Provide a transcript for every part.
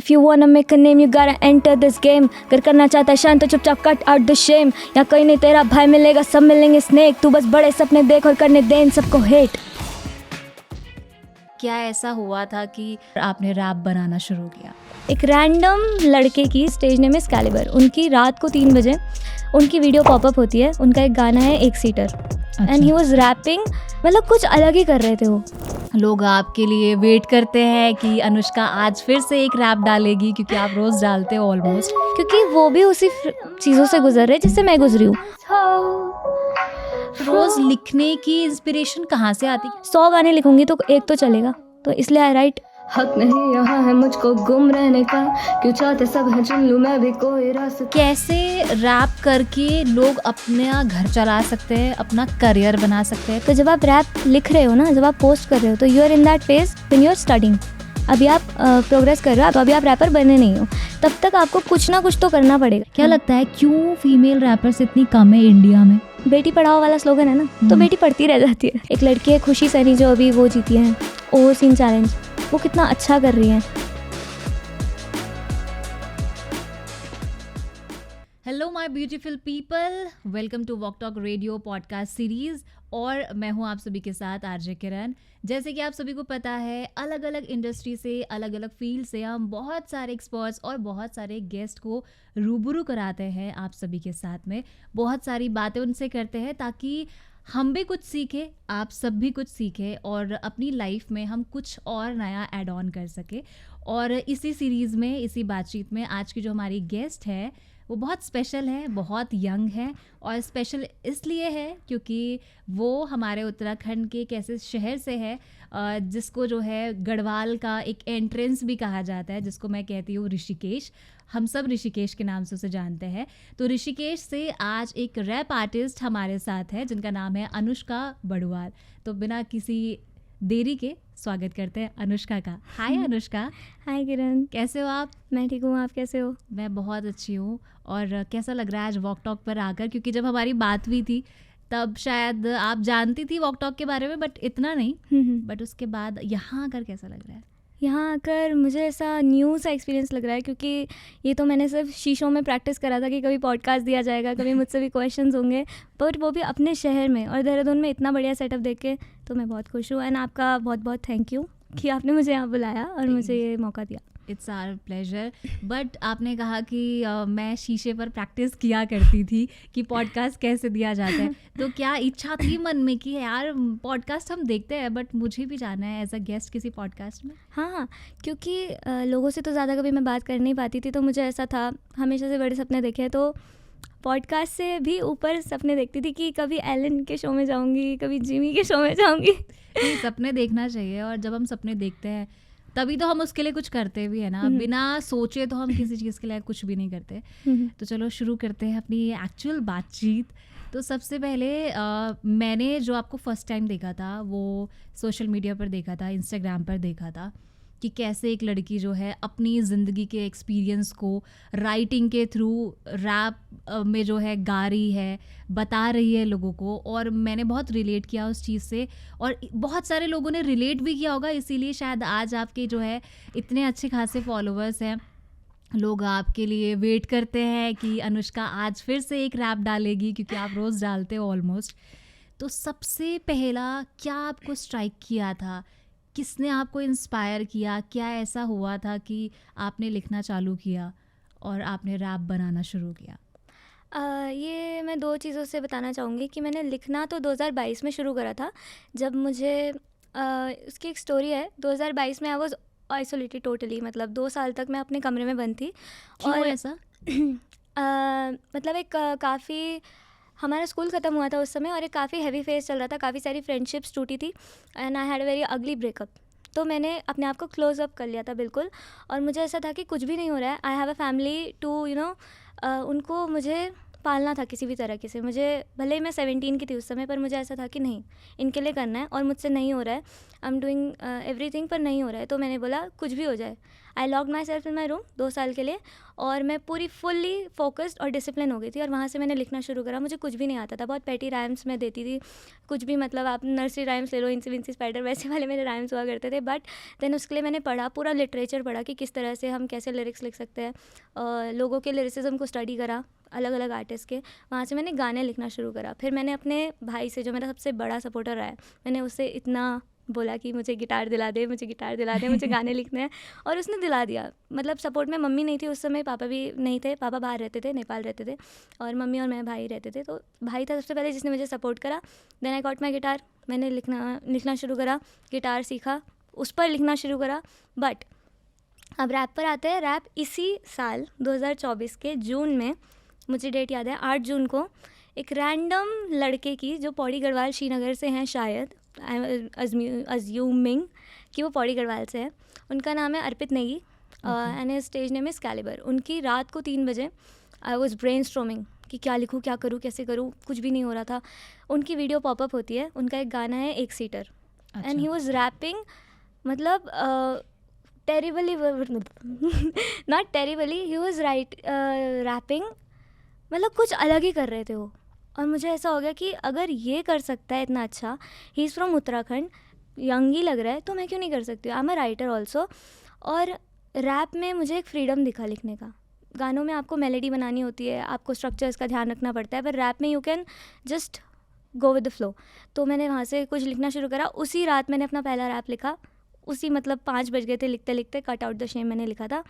If you wanna make a name, you gotta enter this game. अगर करना चाहता है शान तो चुपचाप कट आउट द शेम. या कोई नहीं तेरा भाई मिलेगा, सब मिलेंगे स्नेक. तू बस बड़े सपने देख और करने दे इन सबको हेट. क्या ऐसा हुआ था कि आपने रैप बनाना शुरू किया? एक रैंडम लड़के की स्टेज नेम इज कैलिबर. उनकी रात को 3 बजे उनकी वीडियो पॉपअप होती है. उनका एक गाना है एक सीटर एंड ही वाज रैपिंग. मतलब कुछ अलग ही कर रहे थे वो. लोग आपके लिए वेट करते हैं कि अनुष्का आज फिर से एक रैप डालेगी, क्योंकि आप रोज़ डालते हो ऑलमोस्ट. क्योंकि वो भी उसी चीज़ों से गुजर रहे जिससे मैं गुजरी हूँ. रोज़ लिखने की इंस्पिरेशन कहाँ से आती? 100 गाने लिखूंगी तो एक तो चलेगा, तो इसलिए आई राइट. हक नहीं यहाँ है मुझको गुम रहने का, क्यों चाहते सब हैं चुन लूं मैं भी कोई रास्ता. कैसे रैप करके लोग अपना घर चला सकते हैं, अपना करियर बना सकते हैं? तो जब आप रैप लिख रहे हो ना, जब आप पोस्ट कर रहे हो, तो you are in that phase when you are studying. अभी आप प्रोग्रेस कर रहे हो, तो अभी आप रैपर बने नहीं हो, तब तक आपको कुछ ना कुछ तो करना पड़ेगा. क्या लगता है क्यों फीमेल रैपर्स इतनी कम है इंडिया में? बेटी पढ़ाओ वाला स्लोगन है ना, तो बेटी पढ़ती रह जाती है. एक लड़की है खुशी सैनी जो अभी वो जीती है ओवर सीन चैलेंज, वो कितना अच्छा कर रही है. Hello my beautiful people, welcome to Walk Talk radio podcast series. और मैं हूं आप सभी के साथ आरजे किरण. जैसे कि आप सभी को पता है, अलग अलग इंडस्ट्री से, अलग अलग फील्ड से हम बहुत सारे एक्सपर्ट्स और बहुत सारे गेस्ट को रूबरू कराते हैं आप सभी के साथ में. बहुत सारी बातें उनसे करते हैं ताकि हम भी कुछ सीखें, आप सब भी कुछ सीखें और अपनी लाइफ में हम कुछ और नया ऐड ऑन कर सके. और इसी सीरीज़ में, इसी बातचीत में आज की जो हमारी गेस्ट है वो बहुत स्पेशल है, बहुत यंग है. और स्पेशल इसलिए है क्योंकि वो हमारे उत्तराखंड के एक ऐसे शहर से है जिसको जो है गढ़वाल का एक एंट्रेंस भी कहा जाता है, जिसको मैं कहती हूँ ऋषिकेश. हम सब ऋषिकेश के नाम से उसे जानते हैं. तो ऋषिकेश से आज एक रैप आर्टिस्ट हमारे साथ है जिनका नाम है अनुष्का बड़ुआल. तो बिना किसी देरी के स्वागत करते हैं अनुष्का का. हाय अनुष्का. हाय किरण, कैसे हो आप? मैं ठीक हूँ, आप कैसे हो? मैं बहुत अच्छी हूँ. और कैसा लग रहा है आज वॉक टॉक पर आकर? क्योंकि जब हमारी बात हुई थी तब शायद आप जानती थी वॉक टॉक के बारे में, बट इतना नहीं. बट उसके बाद यहाँ आकर कैसा लग रहा है? यहाँ आकर मुझे ऐसा न्यू सा एक्सपीरियंस लग रहा है, क्योंकि ये तो मैंने सिर्फ शीशों में प्रैक्टिस करा था कि कभी पॉडकास्ट दिया जाएगा, कभी मुझसे भी क्वेश्चंस होंगे, बट वो भी अपने शहर में और देहरादून में इतना बढ़िया सेटअप देख के तो मैं बहुत खुश हूँ. एंड आपका बहुत बहुत थैंक यू कि आपने मुझे यहाँ बुलाया और मुझे ये मौका दिया. It's our pleasure. बट आपने कहा कि मैं शीशे पर प्रैक्टिस किया करती थी कि पॉडकास्ट कैसे दिया जाता है. तो क्या इच्छा थी मन में कि यार पॉडकास्ट हम देखते हैं बट मुझे भी जाना है एज अ गेस्ट किसी पॉडकास्ट में? हाँ, क्योंकि लोगों से तो ज़्यादा कभी मैं बात कर नहीं पाती थी, तो मुझे ऐसा था, हमेशा से बड़े सपने देखे हैं, तो पॉडकास्ट से भी ऊपर सपने देखती थी कि कभी एलन के शो में जाऊँगी, कभी जिमी के शो में जाऊँगी. सपने देखना चाहिए, और जब हम सपने देखते हैं तभी तो हम उसके लिए कुछ करते भी है ना. बिना सोचे तो हम किसी चीज़ के लिए कुछ भी नहीं करते. तो चलो शुरू करते हैं अपनी एक्चुअल बातचीत. तो सबसे पहले मैंने जो आपको फर्स्ट टाइम देखा था वो सोशल मीडिया पर देखा था, इंस्टाग्राम पर देखा था कि कैसे एक लड़की जो है अपनी ज़िंदगी के एक्सपीरियंस को राइटिंग के थ्रू रैप में जो है गा रही है, बता रही है लोगों को. और मैंने बहुत रिलेट किया उस चीज़ से, और बहुत सारे लोगों ने रिलेट भी किया होगा, इसीलिए शायद आज आपके जो है इतने अच्छे खासे फॉलोअर्स हैं. लोग आपके लिए वेट करते हैं कि अनुष्का आज फिर से एक रैप डालेगी, क्योंकि आप रोज़ डालते हो ऑलमोस्ट. तो सबसे पहला क्या आपको स्ट्राइक किया था? किसने आपको इंस्पायर किया? क्या ऐसा हुआ था कि आपने लिखना चालू किया और आपने रैप बनाना शुरू किया? ये मैं 2 चीज़ों से बताना चाहूँगी कि मैंने लिखना तो 2022 में शुरू करा था. जब मुझे उसकी एक स्टोरी है. 2022 में आई वॉज आइसोलेटेड टोटली, मतलब 2 साल तक मैं अपने कमरे में बंद थी. क्यों ऐसा? मतलब एक काफ़ी, हमारा स्कूल ख़त्म हुआ था उस समय और एक काफ़ी हैवी फेज चल रहा था, काफ़ी सारी फ्रेंडशिप्स टूटी थी and I had a very ugly breakup. तो मैंने अपने आप को क्लोज अप कर लिया था बिल्कुल, और मुझे ऐसा था कि कुछ भी नहीं हो रहा है. I have a family to उनको मुझे पालना था किसी भी तरीके से। मुझे भले ही मैं 17 की थी उस समय, पर मुझे ऐसा था कि नहीं, इनके लिए करना है और मुझसे नहीं हो रहा है, आई एम डूइंग एवरीथिंग पर नहीं हो रहा है। तो मैंने बोला कुछ भी हो जाए, I locked myself in my room 2 साल के लिए, और मैं पूरी फुल्ली फोकस्ड और डिसिप्लिन हो गई थी। और वहाँ से मैंने लिखना शुरू करा। मुझे कुछ भी नहीं आता था, बहुत पेटी राइम्स मैं देती थी, कुछ भी, मतलब आप नर्सरी राइम्स ले लो, इंसी विंसी स्पाइडर, वैसे वाले मेरे राइम्स हुआ करते थे। बट देन उसके लिए मैंने पढ़ा, पूरा लिटरेचर पढ़ा कि किस तरह से हम कैसे लिरिक्स लिख सकते हैं, लोगों के लिरिसिज्म को स्टडी करा, अलग अलग आर्टिस्ट के। वहाँ से मैंने गाने लिखना शुरू करा। फिर मैंने अपने भाई से, जो मेरा सबसे बड़ा सपोर्टर रहा है, मैंने उससे इतना बोला कि मुझे गिटार दिला दे, मुझे गिटार दिला दे, मुझे गाने लिखने हैं, और उसने दिला दिया। मतलब सपोर्ट में मम्मी नहीं थी उस समय, पापा भी नहीं थे, पापा बाहर रहते थे, नेपाल रहते थे, और मम्मी और मैं भाई रहते थे। तो भाई था सबसे पहले जिसने मुझे सपोर्ट करा। Then I got my guitar, मैंने लिखना शुरू करा, गिटार सीखा, उस पर लिखना शुरू करा। बट अब रैप पर आते हैं। रैप इसी साल 2024 के जून में, मुझे डेट याद है, 8 जून को, एक रैंडम लड़के की, जो पौड़ी गढ़वाल श्रीनगर से हैं शायद, आई अज्यूमिंग कि वो पौड़ी गढ़वाल से है, उनका नाम है Arpit Negi, and his stage name is Caliber. उनकी रात को 3 बजे आई वॉज ब्रेन स्ट्रोमिंग कि क्या लिखूँ, क्या करूँ, कैसे करूँ, कुछ भी नहीं हो रहा था। उनकी वीडियो पॉपअप होती है, उनका एक गाना है 1 seater, and he was rapping, मतलब terribly, not terribly, he was rapping, मतलब कुछ अलग ही कर रहे थे वो। और मुझे ऐसा हो गया कि अगर ये कर सकता है इतना अच्छा, he is from Uttarakhand, young ही लग रहा है, तो मैं क्यों नहीं कर सकती हूँ। I am a writer also. और रैप में मुझे एक फ्रीडम दिखा लिखने का। गानों में आपको मेलोडी बनानी होती है, आपको स्ट्रक्चर्स का ध्यान रखना पड़ता है, पर रैप में you can just go with the flow. तो मैंने वहाँ से कुछ लिखना शुरू करा। उसी रात मैंने अपना पहला रैप लिखा, उसी मतलब 5 बज गए थे लिखते लिखते। कट आउट द शेम मैंने लिखा था,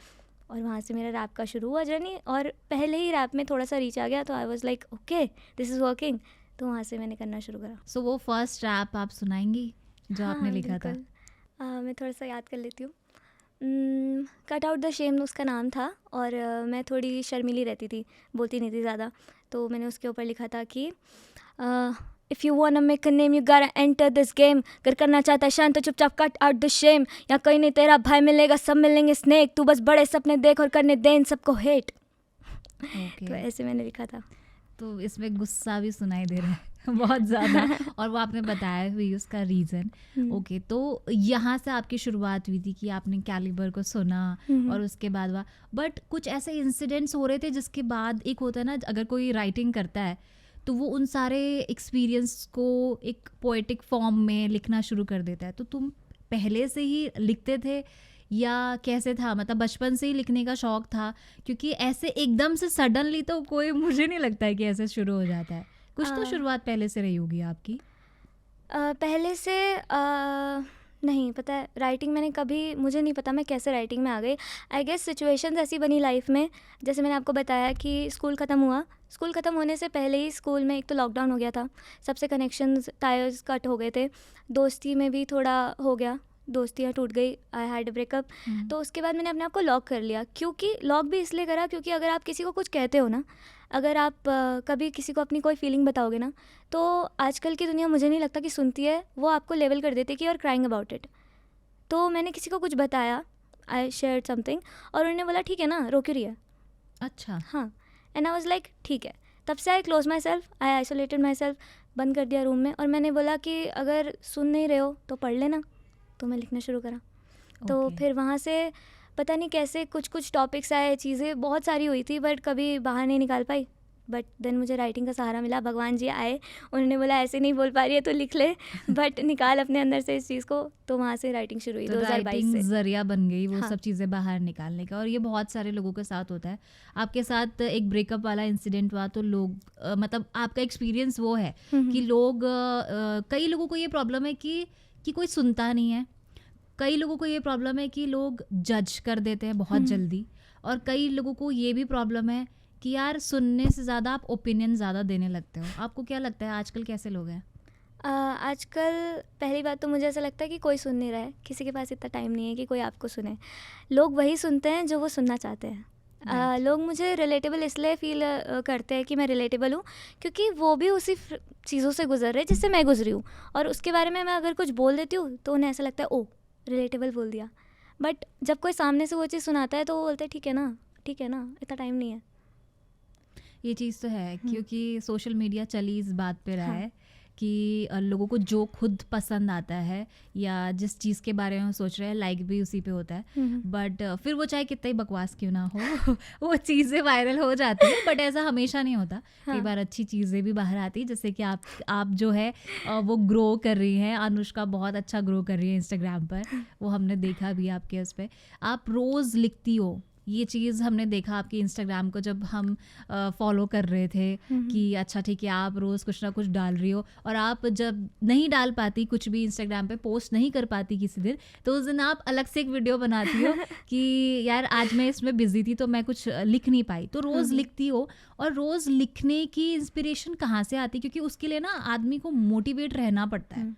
और वहाँ से मेरा रैप का शुरू हुआ जर्नी। और पहले ही रैप में थोड़ा सा रीच आ गया, तो I was like okay, this is working. तो वहाँ से मैंने करना शुरू करा। सो वो फर्स्ट रैप आप सुनाएंगी जो आपने लिखा था? मैं थोड़ा सा याद कर लेती हूँ। कट आउट द शेम उसका नाम था, और मैं थोड़ी शर्मीली रहती थी, बोलती नहीं थी ज़्यादा। तो मैंने उसके ऊपर लिखा था कि if you want make a name you gotta enter this game. अगर करना चाहता है शान तो चुपचाप कट आउट द शेम। यहाँ कहीं नहीं तेरा भाई मिलेगा, सब मिलेंगे स्नेक। तू बस बड़े सपने देख और करने दे इन सबको हेट। तो ऐसे मैंने लिखा था। तो इसमें गुस्सा भी सुनाई दे रहा है बहुत ज़्यादा, और वो आपने बताया भी उसका रीज़न। ओके, तो यहाँ से आपकी शुरुआत हुई थी कि आपने कैलिबर को सुना, और उसके बाद बट कुछ ऐसे इंसिडेंट्स हो रहे थे जिसके बाद, एक होता है ना, अगर कोई राइटिंग करता है तो वो उन सारे एक्सपीरियंस को एक पोएटिक फॉर्म में लिखना शुरू कर देता है। तो तुम पहले से ही लिखते थे या कैसे था? मतलब बचपन से ही लिखने का शौक था? क्योंकि ऐसे एकदम से सडनली तो कोई, मुझे नहीं लगता है कि ऐसे शुरू हो जाता है। कुछ तो शुरुआत पहले से रही होगी आपकी। पहले से नहीं पता है, राइटिंग मैंने कभी, मुझे नहीं पता मैं कैसे राइटिंग में आ गई। आई गेस सिचुएशंस ऐसी बनी लाइफ में, जैसे मैंने आपको बताया कि स्कूल ख़त्म हुआ। स्कूल ख़त्म होने से पहले ही स्कूल में एक तो लॉकडाउन हो गया था, सबसे कनेक्शंस टायर्स कट हो गए थे, दोस्ती में भी थोड़ा हो गया, दोस्तियाँ टूट गई, आई हैड ब्रेकअप। तो उसके बाद मैंने अपने आप को लॉक कर लिया। क्योंकि लॉक भी इसलिए करा क्योंकि अगर आप किसी को कुछ कहते हो ना, अगर आप कभी किसी को अपनी कोई फीलिंग बताओगे ना, तो आजकल की दुनिया मुझे नहीं लगता कि सुनती है, वो आपको लेवल कर देती है कि you are crying about it. तो मैंने किसी को कुछ बताया, आई शेयर्ड समथिंग, और उन्होंने बोला ठीक है ना, रो क्यों रही है। अच्छा। हाँ, एंड आई वाज लाइक ठीक है। तब से आई close my self, I isolated my self, बंद कर दिया रूम में, और मैंने बोला कि अगर सुन नहीं रहे हो तो पढ़ लेना। तो मैं लिखना शुरू करा। तो फिर वहाँ से पता नहीं कैसे कुछ कुछ टॉपिक्स आए, चीज़ें बहुत सारी हुई थी, बट कभी बाहर नहीं निकाल पाई। बट देन मुझे राइटिंग का सहारा मिला, भगवान जी आए, उन्होंने बोला ऐसे नहीं बोल पा रही है तो लिख ले, बट निकाल अपने अंदर से इस चीज़ को। तो वहाँ से राइटिंग शुरू हुई, तो 2022 से। जरिया बन गई वो हाँ। सब चीज़ें बाहर निकालने का, और ये बहुत सारे लोगों के साथ होता है। आपके साथ एक ब्रेकअप वाला इंसिडेंट हुआ, तो लोग मतलब आपका एक्सपीरियंस वो है कि लोग कई लोगों को ये प्रॉब्लम है कि कोई सुनता नहीं है, कई लोगों को ये प्रॉब्लम है कि लोग जज कर देते हैं बहुत जल्दी, और कई लोगों को ये भी प्रॉब्लम है कि यार सुनने से ज़्यादा आप ओपिनियन ज़्यादा देने लगते हो। आपको क्या लगता है आजकल कैसे लोग हैं? आजकल पहली बात तो मुझे ऐसा लगता है कि कोई सुन नहीं रहा है, किसी के पास इतना टाइम नहीं है कि कोई आपको सुने। लोग वही सुनते हैं जो वो सुनना चाहते हैं। लोग मुझे रिलेटेबल इसलिए फील करते हैं कि मैं रिलेटेबल हूँ, क्योंकि वो भी उसी चीज़ों से गुजर रहे हैं जिससे मैं गुजरी हूँ, और उसके बारे में मैं अगर कुछ बोल देती हूँ तो उन्हें ऐसा लगता है ओ रिलेटेबल बोल दिया। बट जब कोई सामने से वो चीज़ सुनाता है तो वो बोलते हैं ठीक है ना, इतना टाइम नहीं है। ये चीज़ तो है, हम्म। क्योंकि सोशल मीडिया चली इस बात पे रहा है कि लोगों को जो खुद पसंद आता है या जिस चीज़ के बारे में सोच रहे हैं, लाइक भी उसी पे होता है। बट फिर वो चाहे कितना ही बकवास क्यों ना हो वो चीज़ें वायरल हो जाती है, बट ऐसा हमेशा नहीं होता। कई हाँ। बार अच्छी चीज़ें भी बाहर आती है, जैसे कि आप जो है वो ग्रो कर रही हैं। अनुष्का बहुत अच्छा ग्रो कर रही है इंस्टाग्राम पर, वो हमने देखा भी आपके उस पर। आप रोज़ लिखती हो, ये चीज़ हमने देखा आपके इंस्टाग्राम को जब हम फॉलो कर रहे थे कि अच्छा ठीक है आप रोज़ कुछ ना कुछ डाल रही हो, और आप जब नहीं डाल पाती कुछ भी इंस्टाग्राम पे, पोस्ट नहीं कर पाती किसी दिन, तो उस दिन आप अलग से एक वीडियो बनाती हो कि यार आज मैं इसमें बिजी थी तो मैं कुछ लिख नहीं पाई। तो रोज़ लिखती हो, और रोज़ लिखने की इंस्पिरेशन कहाँ से आती? क्योंकि उसके लिए ना आदमी को मोटिवेट रहना पड़ता है,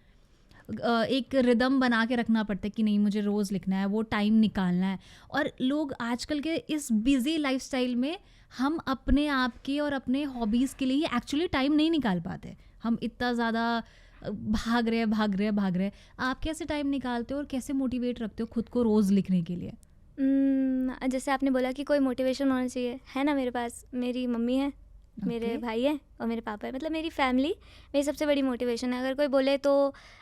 एक रिदम बना के रखना पड़ता है कि नहीं मुझे रोज़ लिखना है, वो टाइम निकालना है। और लोग आजकल के इस बिजी लाइफस्टाइल में हम अपने आप के और अपने हॉबीज़ के लिए एक्चुअली टाइम नहीं निकाल पाते। हम इतना ज़्यादा भाग रहे हैं। आप कैसे टाइम निकालते हो और कैसे मोटिवेट रखते हो खुद को रोज़ लिखने के लिए? जैसे आपने बोला कि कोई मोटिवेशन होना चाहिए, है ना मेरे पास मेरी मम्मी है, मेरे Okay. भाई है और मेरे पापा है, मतलब मेरी फैमिली मेरी सबसे बड़ी मोटिवेशन है। अगर कोई बोले तो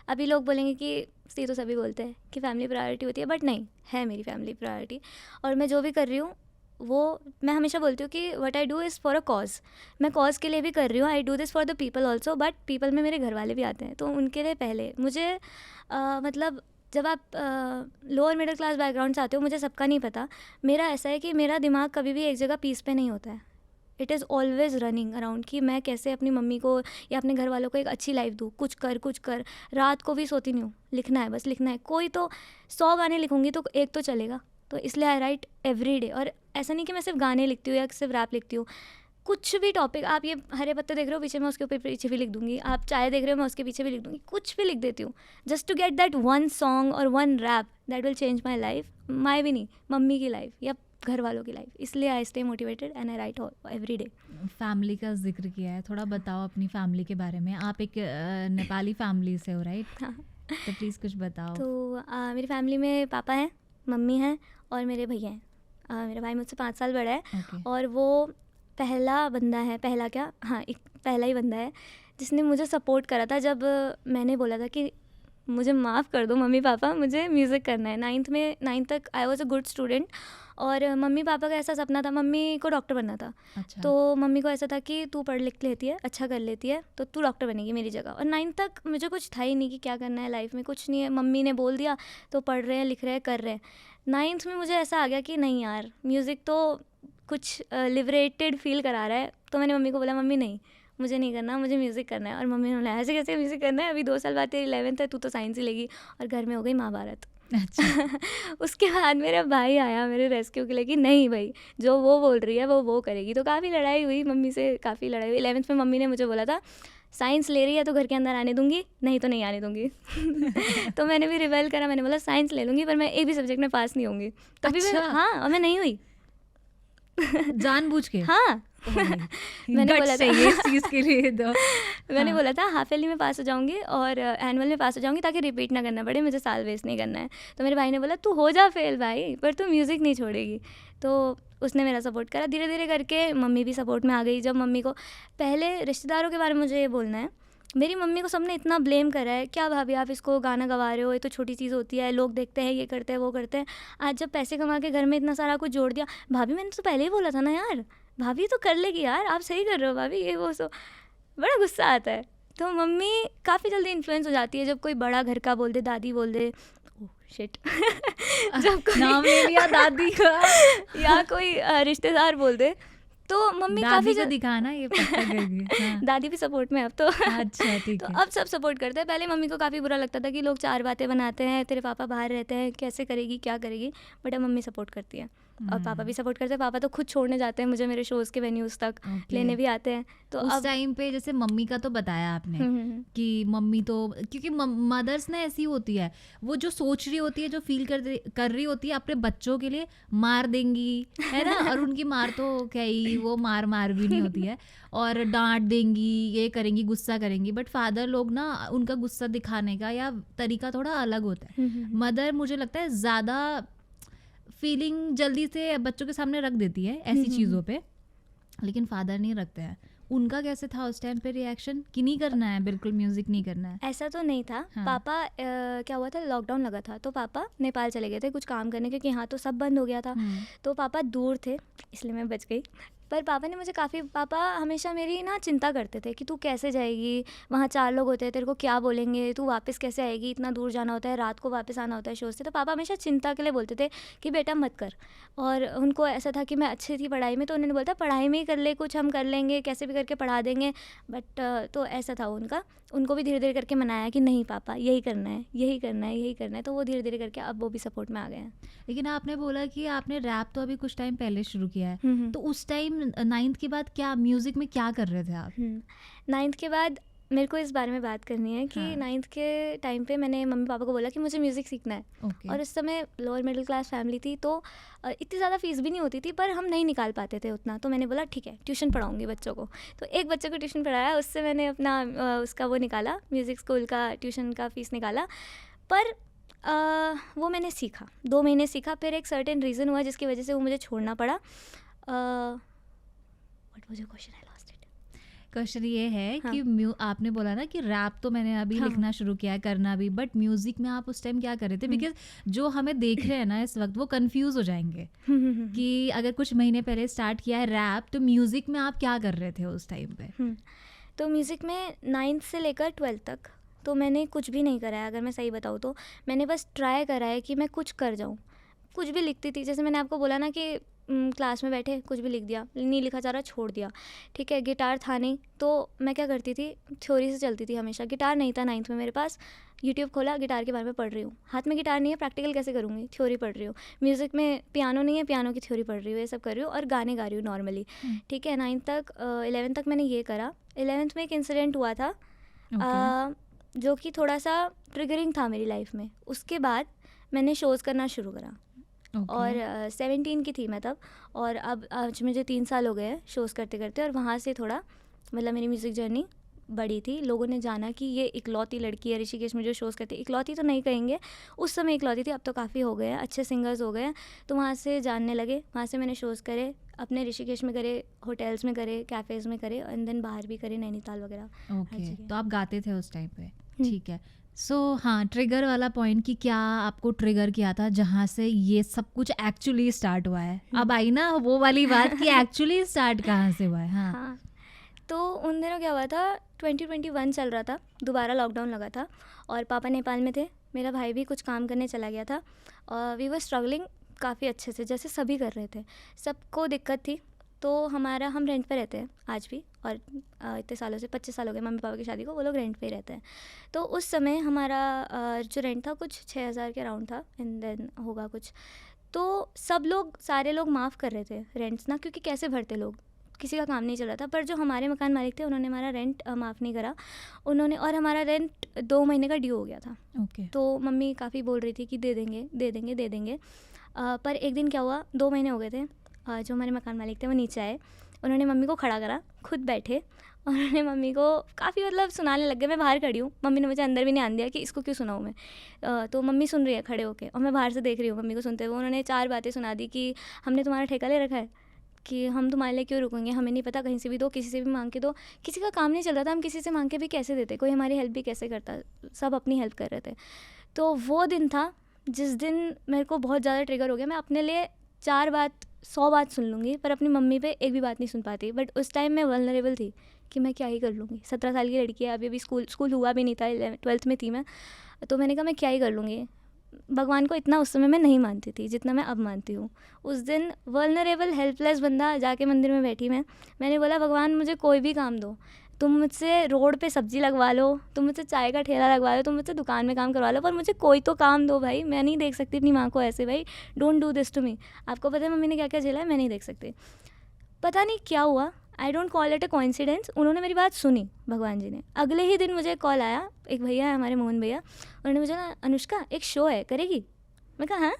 अभी लोग बोलेंगे कि ये तो सभी बोलते हैं कि फैमिली प्रायोरिटी होती है, बट नहीं, है मेरी फैमिली प्रायोरिटी। और मैं जो भी कर रही हूँ वो मैं हमेशा बोलती हूँ कि what I do is for a cause. मैं कॉज के लिए भी कर रही हूँ, I do this for the people also, but people में मेरे घर वाले भी आते हैं, तो उनके लिए पहले मुझे मतलब जब आप लोअर मिडिल क्लास बैकग्राउंड से आते हो, मुझे सबका नहीं पता, मेरा ऐसा है कि मेरा दिमाग कभी भी एक जगह पीस पे नहीं होता है। It is always running around कि मैं कैसे अपनी मम्मी को या अपने घर वालों को एक अच्छी लाइफ दूँ, कुछ कर। रात को भी सोती नहीं हूँ, लिखना है, बस लिखना है। कोई तो 100 गाने लिखूँगी तो एक तो चलेगा, तो इसलिए आई राइट एवरी डे। और ऐसा नहीं कि मैं सिर्फ गाने लिखती हूँ या सिर्फ रैप लिखती हूँ, कुछ भी टॉपिक, आप ये हरे पत्ते देख रहे हो पीछे, मैं उसके ऊपर पीछे भी लिख दूँगी। आप चाय देख रहे हो, मैं उसके पीछे भी लिख दूँगी, कुछ भी लिख देती हूँ, just to get that one song और one rap that will change my life, my भी नहीं, मम्मी की लाइफ या घर वालों की लाइफ। इसलिए I stay motivated and I right every day. Family का जिक्र किया है, थोड़ा बताओ अपनी फैमिली के बारे में। आप एक नेपाली फैमिली से हो, राइट? हाँ। तो प्लीज़ कुछ बताओ। तो मेरी फैमिली में पापा हैं, मम्मी हैं और मेरे भैया हैं। मेरा भाई मुझसे 5 साल बड़ा है। Okay. और वो पहला बंदा है, पहला क्या, हाँ एक पहला ही बंदा है जिसने मुझे सपोर्ट करा था जब मैंने बोला था कि मुझे माफ़ कर दो मम्मी पापा, मुझे म्यूज़िक करना है। 9th तक I was a good student, और मम्मी पापा का ऐसा सपना था, मम्मी को डॉक्टर बनना था। अच्छा। तो मम्मी को ऐसा था कि तू पढ़ लिख लेती है, अच्छा कर लेती है, तो तू डॉक्टर बनेगी मेरी जगह। और 9th तक मुझे कुछ था ही नहीं कि क्या करना है लाइफ में, कुछ नहीं है, मम्मी ने बोल दिया तो पढ़ रहे हैं, लिख रहे हैं, कर रहे हैं। 9th में मुझे ऐसा आ गया कि नहीं यार, म्यूज़िक तो कुछ लिबरेटेड फील करा रहा है। तो मैंने मम्मी को बोला, मम्मी नहीं, मुझे नहीं करना, मुझे म्यूज़िक करना है। और मम्मी ने बोला, ऐसे कैसे म्यूज़िक करना है, अभी 2 साल बाद तेरी 11th है, तू तो साइंस ही लेगी। और घर में हो गई महाभारत। अच्छा। उसके बाद मेरा भाई आया मेरे रेस्क्यू के लिए कि नहीं भाई, जो वो बोल रही है वो करेगी। तो काफ़ी लड़ाई हुई मम्मी से, काफ़ी लड़ाई हुई। 11th में मम्मी ने मुझे बोला था, साइंस ले रही है तो घर के अंदर आने दूंगी, नहीं तो नहीं आने दूंगी। तो मैंने भी रिबेल करा, मैंने बोला साइंस ले लूँगी पर मैं एक भी सब्जेक्ट में पास नहीं होंगी। तभी अच्छा। हाँ, और मैं नहीं हुई। जानबूझ के? हाँ। मैंने बोला था इस चीज़ के लिए तो मैंने हाँ। बोला था हाफ ईयरली में पास हो जाऊंगी और एनुअल में पास हो जाऊंगी, ताकि रिपीट ना करना पड़े, मुझे साल वेस्ट नहीं करना है। तो मेरे भाई ने बोला तू हो जा फेल भाई, पर तू म्यूज़िक नहीं छोड़ेगी। तो उसने मेरा सपोर्ट करा, धीरे धीरे करके मम्मी भी सपोर्ट में आ गई। जब मम्मी को, पहले रिश्तेदारों के बारे में मुझे ये बोलना है, मेरी मम्मी को सबने इतना ब्लेम करा है, क्या भाभी आप इसको गाना गवा रहे हो, ये तो छोटी चीज़ होती है, लोग देखते हैं, ये करते हैं, वो करते हैं। आज जब पैसे कमा के घर में इतना सारा कुछ जोड़ दिया, भाभी मैंने तो पहले ही बोला था ना यार, भाभी तो कर लेगी यार, आप सही कर रहे हो भाभी, ये वो सो। बड़ा गुस्सा आता है। तो मम्मी काफ़ी जल्दी इन्फ्लुएंस हो जाती है, जब कोई बड़ा घर का बोल दे, दादी बोल दे, ओह शिट जब कोई नाम ले लिया दादी का। या कोई रिश्तेदार बोल दे, तो मम्मी दादी काफ़ी को दिखाना ये पक्का करके। हाँ। दादी भी सपोर्ट में अब तो। अच्छा ठीक तो है। अब सब सपोर्ट करते हैं। पहले मम्मी को काफ़ी बुरा लगता था कि लोग 4 बातें बनाते हैं, तेरे पापा बाहर रहते हैं, कैसे करेगी, क्या करेगी, बट अब मम्मी सपोर्ट करती है और पापा भी सपोर्ट करते हैं। पापा तो खुद छोड़ने जाते हैं मुझे मेरे शोज़ के वेन्यूज़ तक, Okay. लेने भी आते हैं। तो उस अब टाइम पे जैसे मम्मी का तो बताया आपने कि मम्मी तो, क्योंकि मदर्स ना ऐसी होती है, वो जो सोच रही होती है, जो फील कर रही होती है अपने बच्चों के लिए, मार देंगी, है ना। और उनकी मार तो क्या ही, वो मार भी नहीं होती है, और डांट देंगी, ये करेंगी, गुस्सा करेंगी। बट फादर लोग ना, उनका गुस्सा दिखाने का या तरीका थोड़ा अलग होता है। मदर मुझे लगता है ज़्यादा फीलिंग जल्दी से बच्चों के सामने रख देती है ऐसी चीज़ों पे, लेकिन फादर नहीं रखते हैं, उनका कैसे था उस टाइम पे रिएक्शन कि नहीं करना है, बिल्कुल म्यूजिक नहीं करना है? ऐसा तो नहीं था। हाँ। पापा क्या हुआ था, लॉकडाउन लगा था तो पापा नेपाल चले गए थे कुछ काम करने, क्योंकि यहाँ तो सब बंद हो गया था। तो पापा दूर थे इसलिए मैं बच गई। पर पापा ने मुझे पापा हमेशा मेरी ना चिंता करते थे कि तू कैसे जाएगी, वहाँ 4 लोग होते हैं, तेरे को क्या बोलेंगे, तू वापस कैसे आएगी, इतना दूर जाना होता है, रात को वापस आना होता है शो से। तो पापा हमेशा चिंता के लिए बोलते थे कि बेटा मत कर। और उनको ऐसा था कि मैं अच्छी थी पढ़ाई में, तो उन्होंने बोलता पढ़ाई में ही कर ले, कुछ हम कर लेंगे, कैसे भी करके पढ़ा देंगे। बट तो ऐसा था उनको भी धीरे धीरे करके मनाया कि नहीं पापा यही करना है, यही करना है, यही करना है। तो वो धीरे धीरे करके अब वो भी सपोर्ट में आ गए हैं। लेकिन आपने बोला कि आपने रैप तो अभी कुछ टाइम पहले शुरू किया है, हम्म। तो उस टाइम 9th के बाद क्या म्यूजिक में क्या कर रहे थे आप? 9th के बाद मेरे को इस बारे में बात करनी है कि हाँ। 9th के टाइम पे मैंने मम्मी पापा को बोला कि मुझे म्यूज़िक सीखना है। ओके। और उस समय लोअर मिडिल क्लास फैमिली थी, तो इतनी ज़्यादा फीस भी नहीं होती थी, पर हम नहीं निकाल पाते थे उतना। तो मैंने बोला ठीक है ट्यूशन पढ़ाऊँगी बच्चों को। तो एक बच्चे को ट्यूशन पढ़ाया, उससे मैंने अपना उसका वो निकाला, म्यूज़िक स्कूल का ट्यूशन का फ़ीस निकाला। पर वो मैंने सीखा, 2 महीने सीखा, फिर एक सर्टेन रीज़न हुआ जिसकी वजह से वो मुझे छोड़ना पड़ा। What was your question, I lost it. Question ये है हाँ। कि आपने बोला ना कि रैप तो मैंने अभी हाँ। लिखना शुरू किया है, करना भी, बट म्यूजिक में आप उस टाइम क्या कर रहे थे? बिकॉज जो हमें देख रहे हैं ना इस वक्त वो कंफ्यूज हो जाएंगे कि अगर कुछ महीने पहले स्टार्ट किया है रैप, तो म्यूजिक में आप क्या कर रहे थे उस टाइम पे? तो म्यूज़िक में 9th से लेकर 12th तक तो मैंने कुछ भी नहीं करा है। अगर मैं सही बताऊँ तो मैंने बस ट्राई करा है कि मैं कुछ कर जाऊँ। कुछ भी लिखती थी, जैसे मैंने आपको बोला ना कि क्लास में बैठे कुछ भी लिख दिया, नहीं लिखा जा रहा छोड़ दिया, ठीक है। गिटार था नहीं, तो मैं क्या करती थी, थ्योरी से चलती थी हमेशा। गिटार नहीं था 9th में मेरे पास, यूट्यूब खोला, गिटार के बारे में पढ़ रही हूँ। हाथ में गिटार नहीं है, प्रैक्टिकल कैसे करूँगी, थ्योरी पढ़ रही हूँ। म्यूज़िक में पियानो नहीं है, पियानो की थ्योरी पढ़ रही हूँ, ये सब कर रही हूँ। और गाने गा रही हूँ नॉर्मली, ठीक है। 9th तक 11th तक मैंने ये करा। 11th में एक इंसिडेंट हुआ था जो कि थोड़ा सा ट्रिगरिंग था मेरी लाइफ में। उसके बाद मैंने शोज़ करना शुरू करा। और 17 की थी मैं तब, और अब आज मुझे 3 साल हो गए हैं शोज़ करते करते। और वहाँ से थोड़ा मतलब मेरी म्यूज़िक जर्नी बड़ी थी। लोगों ने जाना कि ये इकलौती लड़की है ऋषिकेश में जो शोज़ करती है। इकलौती तो नहीं कहेंगे, उस समय इकलौती थी, अब तो काफ़ी हो गए हैं, अच्छे सिंगर्स हो गए हैं। तो वहाँ से जानने लगे, वहाँ से मैंने शोज़ करे, अपने ऋषिकेश में करे, होटल्स में करे, कैफ़ेज़ में करे, एंड देन बाहर भी करे, नैनीताल वगैरह। ओके, तो आप गाते थे उस टाइम पे, ठीक है। हाँ, ट्रिगर वाला पॉइंट कि क्या आपको ट्रिगर किया था जहाँ से ये सब कुछ एक्चुअली स्टार्ट हुआ है? अब आई ना वो वाली बात कि एक्चुअली स्टार्ट कहाँ से हुआ है? हाँ। तो उन दिनों क्या हुआ था, 2021 चल रहा था, दोबारा लॉकडाउन लगा था, और पापा नेपाल में थे, मेरा भाई भी कुछ काम करने चला गया था, और वी वर स्ट्रगलिंग काफ़ी अच्छे से, जैसे सभी कर रहे थे, सबको दिक्कत थी। तो हम रेंट पे रहते हैं आज भी, और इतने सालों से 25 साल हो गए मम्मी पापा की शादी को, वो लोग रेंट पे ही रहते हैं। तो उस समय हमारा जो रेंट था कुछ 6,000 के अराउंड था, एंड देन होगा कुछ। तो सारे लोग माफ़ कर रहे थे रेंट्स ना, क्योंकि कैसे भरते लोग, किसी का काम नहीं चल रहा था। पर जो हमारे मकान मालिक थे उन्होंने हमारा रेंट माफ़ नहीं करा उन्होंने, और हमारा रेंट 2 महीने का ड्यू हो गया था। ओके। तो मम्मी काफ़ी बोल रही थी कि दे देंगे दे देंगे दे देंगे। पर एक दिन क्या हुआ, 2 महीने हो गए थे, जो हमारे मकान मालिक थे वो नीचे आए, उन्होंने मम्मी को खड़ा करा, खुद बैठे, उन्होंने मम्मी को काफ़ी मतलब सुनाने लग गए। मैं बाहर खड़ी हूँ, मम्मी ने मुझे अंदर भी नहीं आने दिया कि इसको क्यों सुनाऊँ मैं। तो मम्मी सुन रही है खड़े होके, और मैं बाहर से देख रही हूँ मम्मी को सुनते हुए। उन्होंने 4 बातें सुना दी कि हमने तुम्हारा ठेका ले रखा है, कि हम तुम्हारे लिए क्यों रुकेंगे, हमें नहीं पता, कहीं से भी दो, किसी से भी मांग के दो। किसी का काम नहीं चल रहा था, हम किसी से मांग के भी कैसे देते, कोई हमारी हेल्प भी कैसे करता, सब अपनी हेल्प कर रहे थे। तो वो दिन था जिस दिन मेरे को बहुत ज़्यादा ट्रिगर हो गया। मैं अपने लिए 4 बात 100 बात सुन लूँगी, पर अपनी मम्मी पे एक भी बात नहीं सुन पाती। बट उस टाइम मैं वल्नरेबल थी कि मैं क्या ही कर लूँगी, 17 साल की लड़की है, अभी स्कूल हुआ भी नहीं था, 12th में थी मैं। तो मैंने कहा मैं क्या ही कर लूँगी। भगवान को इतना उस समय मैं नहीं मानती थी जितना मैं अब मानती हूँ। उस दिन वल्नरेबल हेल्पलेस बंदा जाके मंदिर में बैठी मैंने बोला भगवान मुझे कोई भी काम दो, तुम मुझसे रोड पे सब्जी लगवा लो, तुम मुझसे चाय का ठेला लगवा लो, तुम मुझसे दुकान में काम करवा लो, पर मुझे कोई तो काम दो भाई। मैं नहीं देख सकती अपनी माँ को ऐसे, भाई don't do this to me. आपको पता है मम्मी ने क्या क्या झेला है, मैं नहीं देख सकती। पता नहीं क्या हुआ, I don't call it a coincidence, उन्होंने मेरी बात सुनी भगवान जी ने। अगले ही दिन मुझे कॉल आया, एक भैया है हमारे मोहन भैया, उन्होंने मुझे ना अनुष्का एक शो है करेगी। मैं कहा हाँ।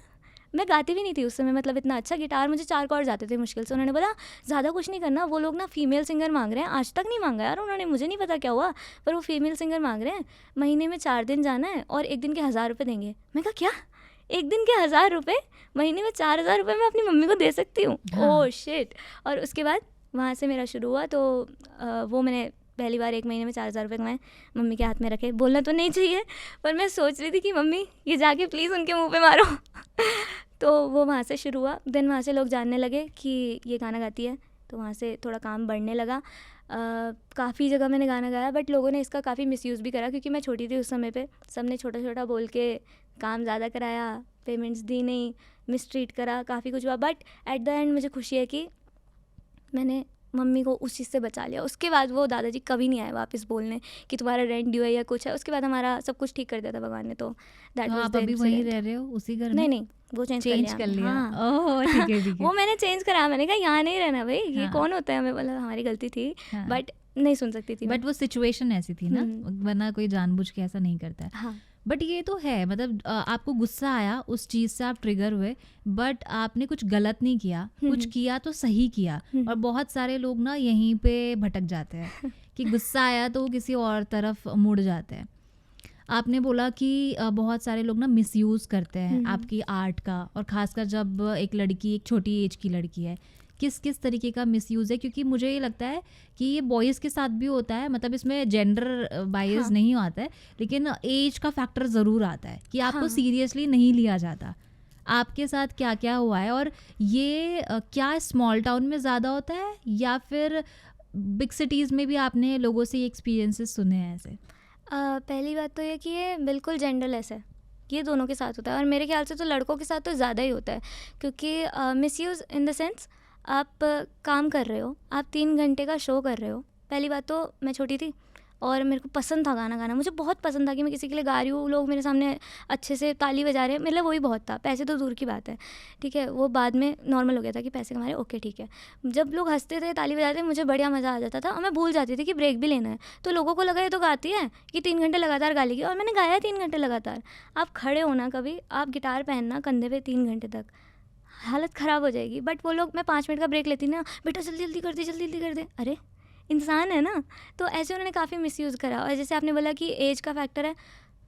मैं गाती भी नहीं थी उस समय, मतलब इतना अच्छा गिटार मुझे 4 कॉर्ड जाते थे मुश्किल से। उन्होंने बोला ज़्यादा कुछ नहीं करना, वो लोग ना फीमेल सिंगर मांग रहे हैं, आज तक नहीं मांगा यार उन्होंने, मुझे नहीं पता क्या हुआ, पर वो फीमेल सिंगर मांग रहे हैं, महीने में 4 दिन जाना है और 1 दिन के 1000 रुपये देंगे। मैं कहा क्या, 1 दिन के 1000 रुपये, महीने में 4000 रुपये मैं अपनी मम्मी को दे सकती हूँ? Oh shit. और उसके बाद वहाँ से मेरा शुरू हुआ। तो वो मैंने पहली बार 1 महीने में 4,000 रुपये कमाए, मम्मी के हाथ में रखे। बोलना तो नहीं चाहिए, पर मैं सोच रही थी कि मम्मी ये जाके प्लीज़ उनके मुंह पे मारो। तो वो वहाँ से शुरू हुआ। देन वहाँ से लोग जानने लगे कि ये गाना गाती है, तो वहाँ से थोड़ा काम बढ़ने लगा। काफ़ी जगह मैंने गाना गाया, बट लोगों ने इसका काफ़ी मिसयूज़ भी करा, क्योंकि मैं छोटी थी उस समय पे। सबने छोटा छोटा बोल के काम ज़्यादा कराया, पेमेंट्स दी नहीं, मिसट्रीट करा, काफ़ी कुछ हुआ। बट एट द एंड मुझे खुशी है कि मैंने मम्मी को उस चीज़ से बचा लिया। उसके बाद वो दादाजी कभी नहीं आए वापस बोलने कि तुम्हारा रेंट ड्यू है या कुछ है। उसके बाद हमारा सब कुछ ठीक कर दिया था भगवान ने। तो दैट तो वाज आप द अभी वहीं रह रहे हो उसी घर में? नहीं, वो चेंज कर लिया। हाँ, ओह ठीक है ठीक है। वो मैंने चेंज करा। मैंने कहा यहाँ नहीं रहना भाई, ये हाँ। कौन होता है। हमें बोला हमारी गलती थी, हाँ। बट नहीं सुन सकती थी मैं। बट वो सिचुएशन ऐसी थी ना, वरना कोई जानबूझ के ऐसा नहीं करता है। हाँ, बट ये तो है, मतलब आपको गुस्सा आया, उस चीज़ से आप ट्रिगर हुए, बट आपने कुछ गलत नहीं किया, कुछ किया तो सही किया। और बहुत सारे लोग ना यहीं पे भटक जाते हैं कि गुस्सा आया तो वो किसी और तरफ मुड़ जाते हैं। आपने बोला कि बहुत सारे लोग ना मिसयूज़ करते हैं आपकी आर्ट का, और ख़ासकर जब एक लड़की, एक छोटी एज की लड़की है, किस किस तरीके का मिसयूज़ है? क्योंकि मुझे ये लगता है कि ये बॉयज़ के साथ भी होता है, मतलब इसमें जेंडर बायस हाँ। नहीं आता है, लेकिन एज का फैक्टर ज़रूर आता है कि आपको हाँ। सीरियसली नहीं लिया जाता। आपके साथ क्या क्या हुआ है, और ये क्या स्मॉल टाउन में ज़्यादा होता है या फिर बिग सिटीज़ में भी आपने लोगों से ये एक्सपीरियंसेस सुने हैं ऐसे? पहली बात तो ये कि ये बिल्कुल जेंडरलेस है, ये दोनों के साथ होता है। और मेरे ख्याल से तो लड़कों के साथ तो ज़्यादा ही होता है, क्योंकि मिसयूज़ इन द सेंस, आप काम कर रहे हो, आप 3 घंटे का शो कर रहे हो। पहली बात तो मैं छोटी थी और मेरे को पसंद था गाना गाना, मुझे बहुत पसंद था कि मैं किसी के लिए गा रही हूँ, लोग मेरे सामने अच्छे से ताली बजा रहे हैं, मेरे लिए वही बहुत था। पैसे तो दूर की बात है, ठीक है, वो बाद में नॉर्मल हो गया था कि पैसे कमा रहे, ओके ठीक है। जब लोग हंसते थे, ताली बजाते थे, मुझे बढ़िया मज़ा आ जाता था और मैं भूल जाती थी कि ब्रेक भी लेना है। तो लोगों को लगा ये तो गाती है कि 3 घंटे लगातार गा लेगी, और मैंने गाया 3 घंटे लगातार। आप खड़े होना, कभी आप गिटार पहनना कंधे पे 3 घंटे तक, हालत ख़राब हो जाएगी। बट वो लोग, मैं 5 मिनट का ब्रेक लेती ना, बेटा जल्दी जल्दी कर दे, जल्दी जल्दी कर दे, अरे इंसान है ना। तो ऐसे उन्होंने काफ़ी मिसयूज़ करा। और जैसे आपने बोला कि एज का फैक्टर है,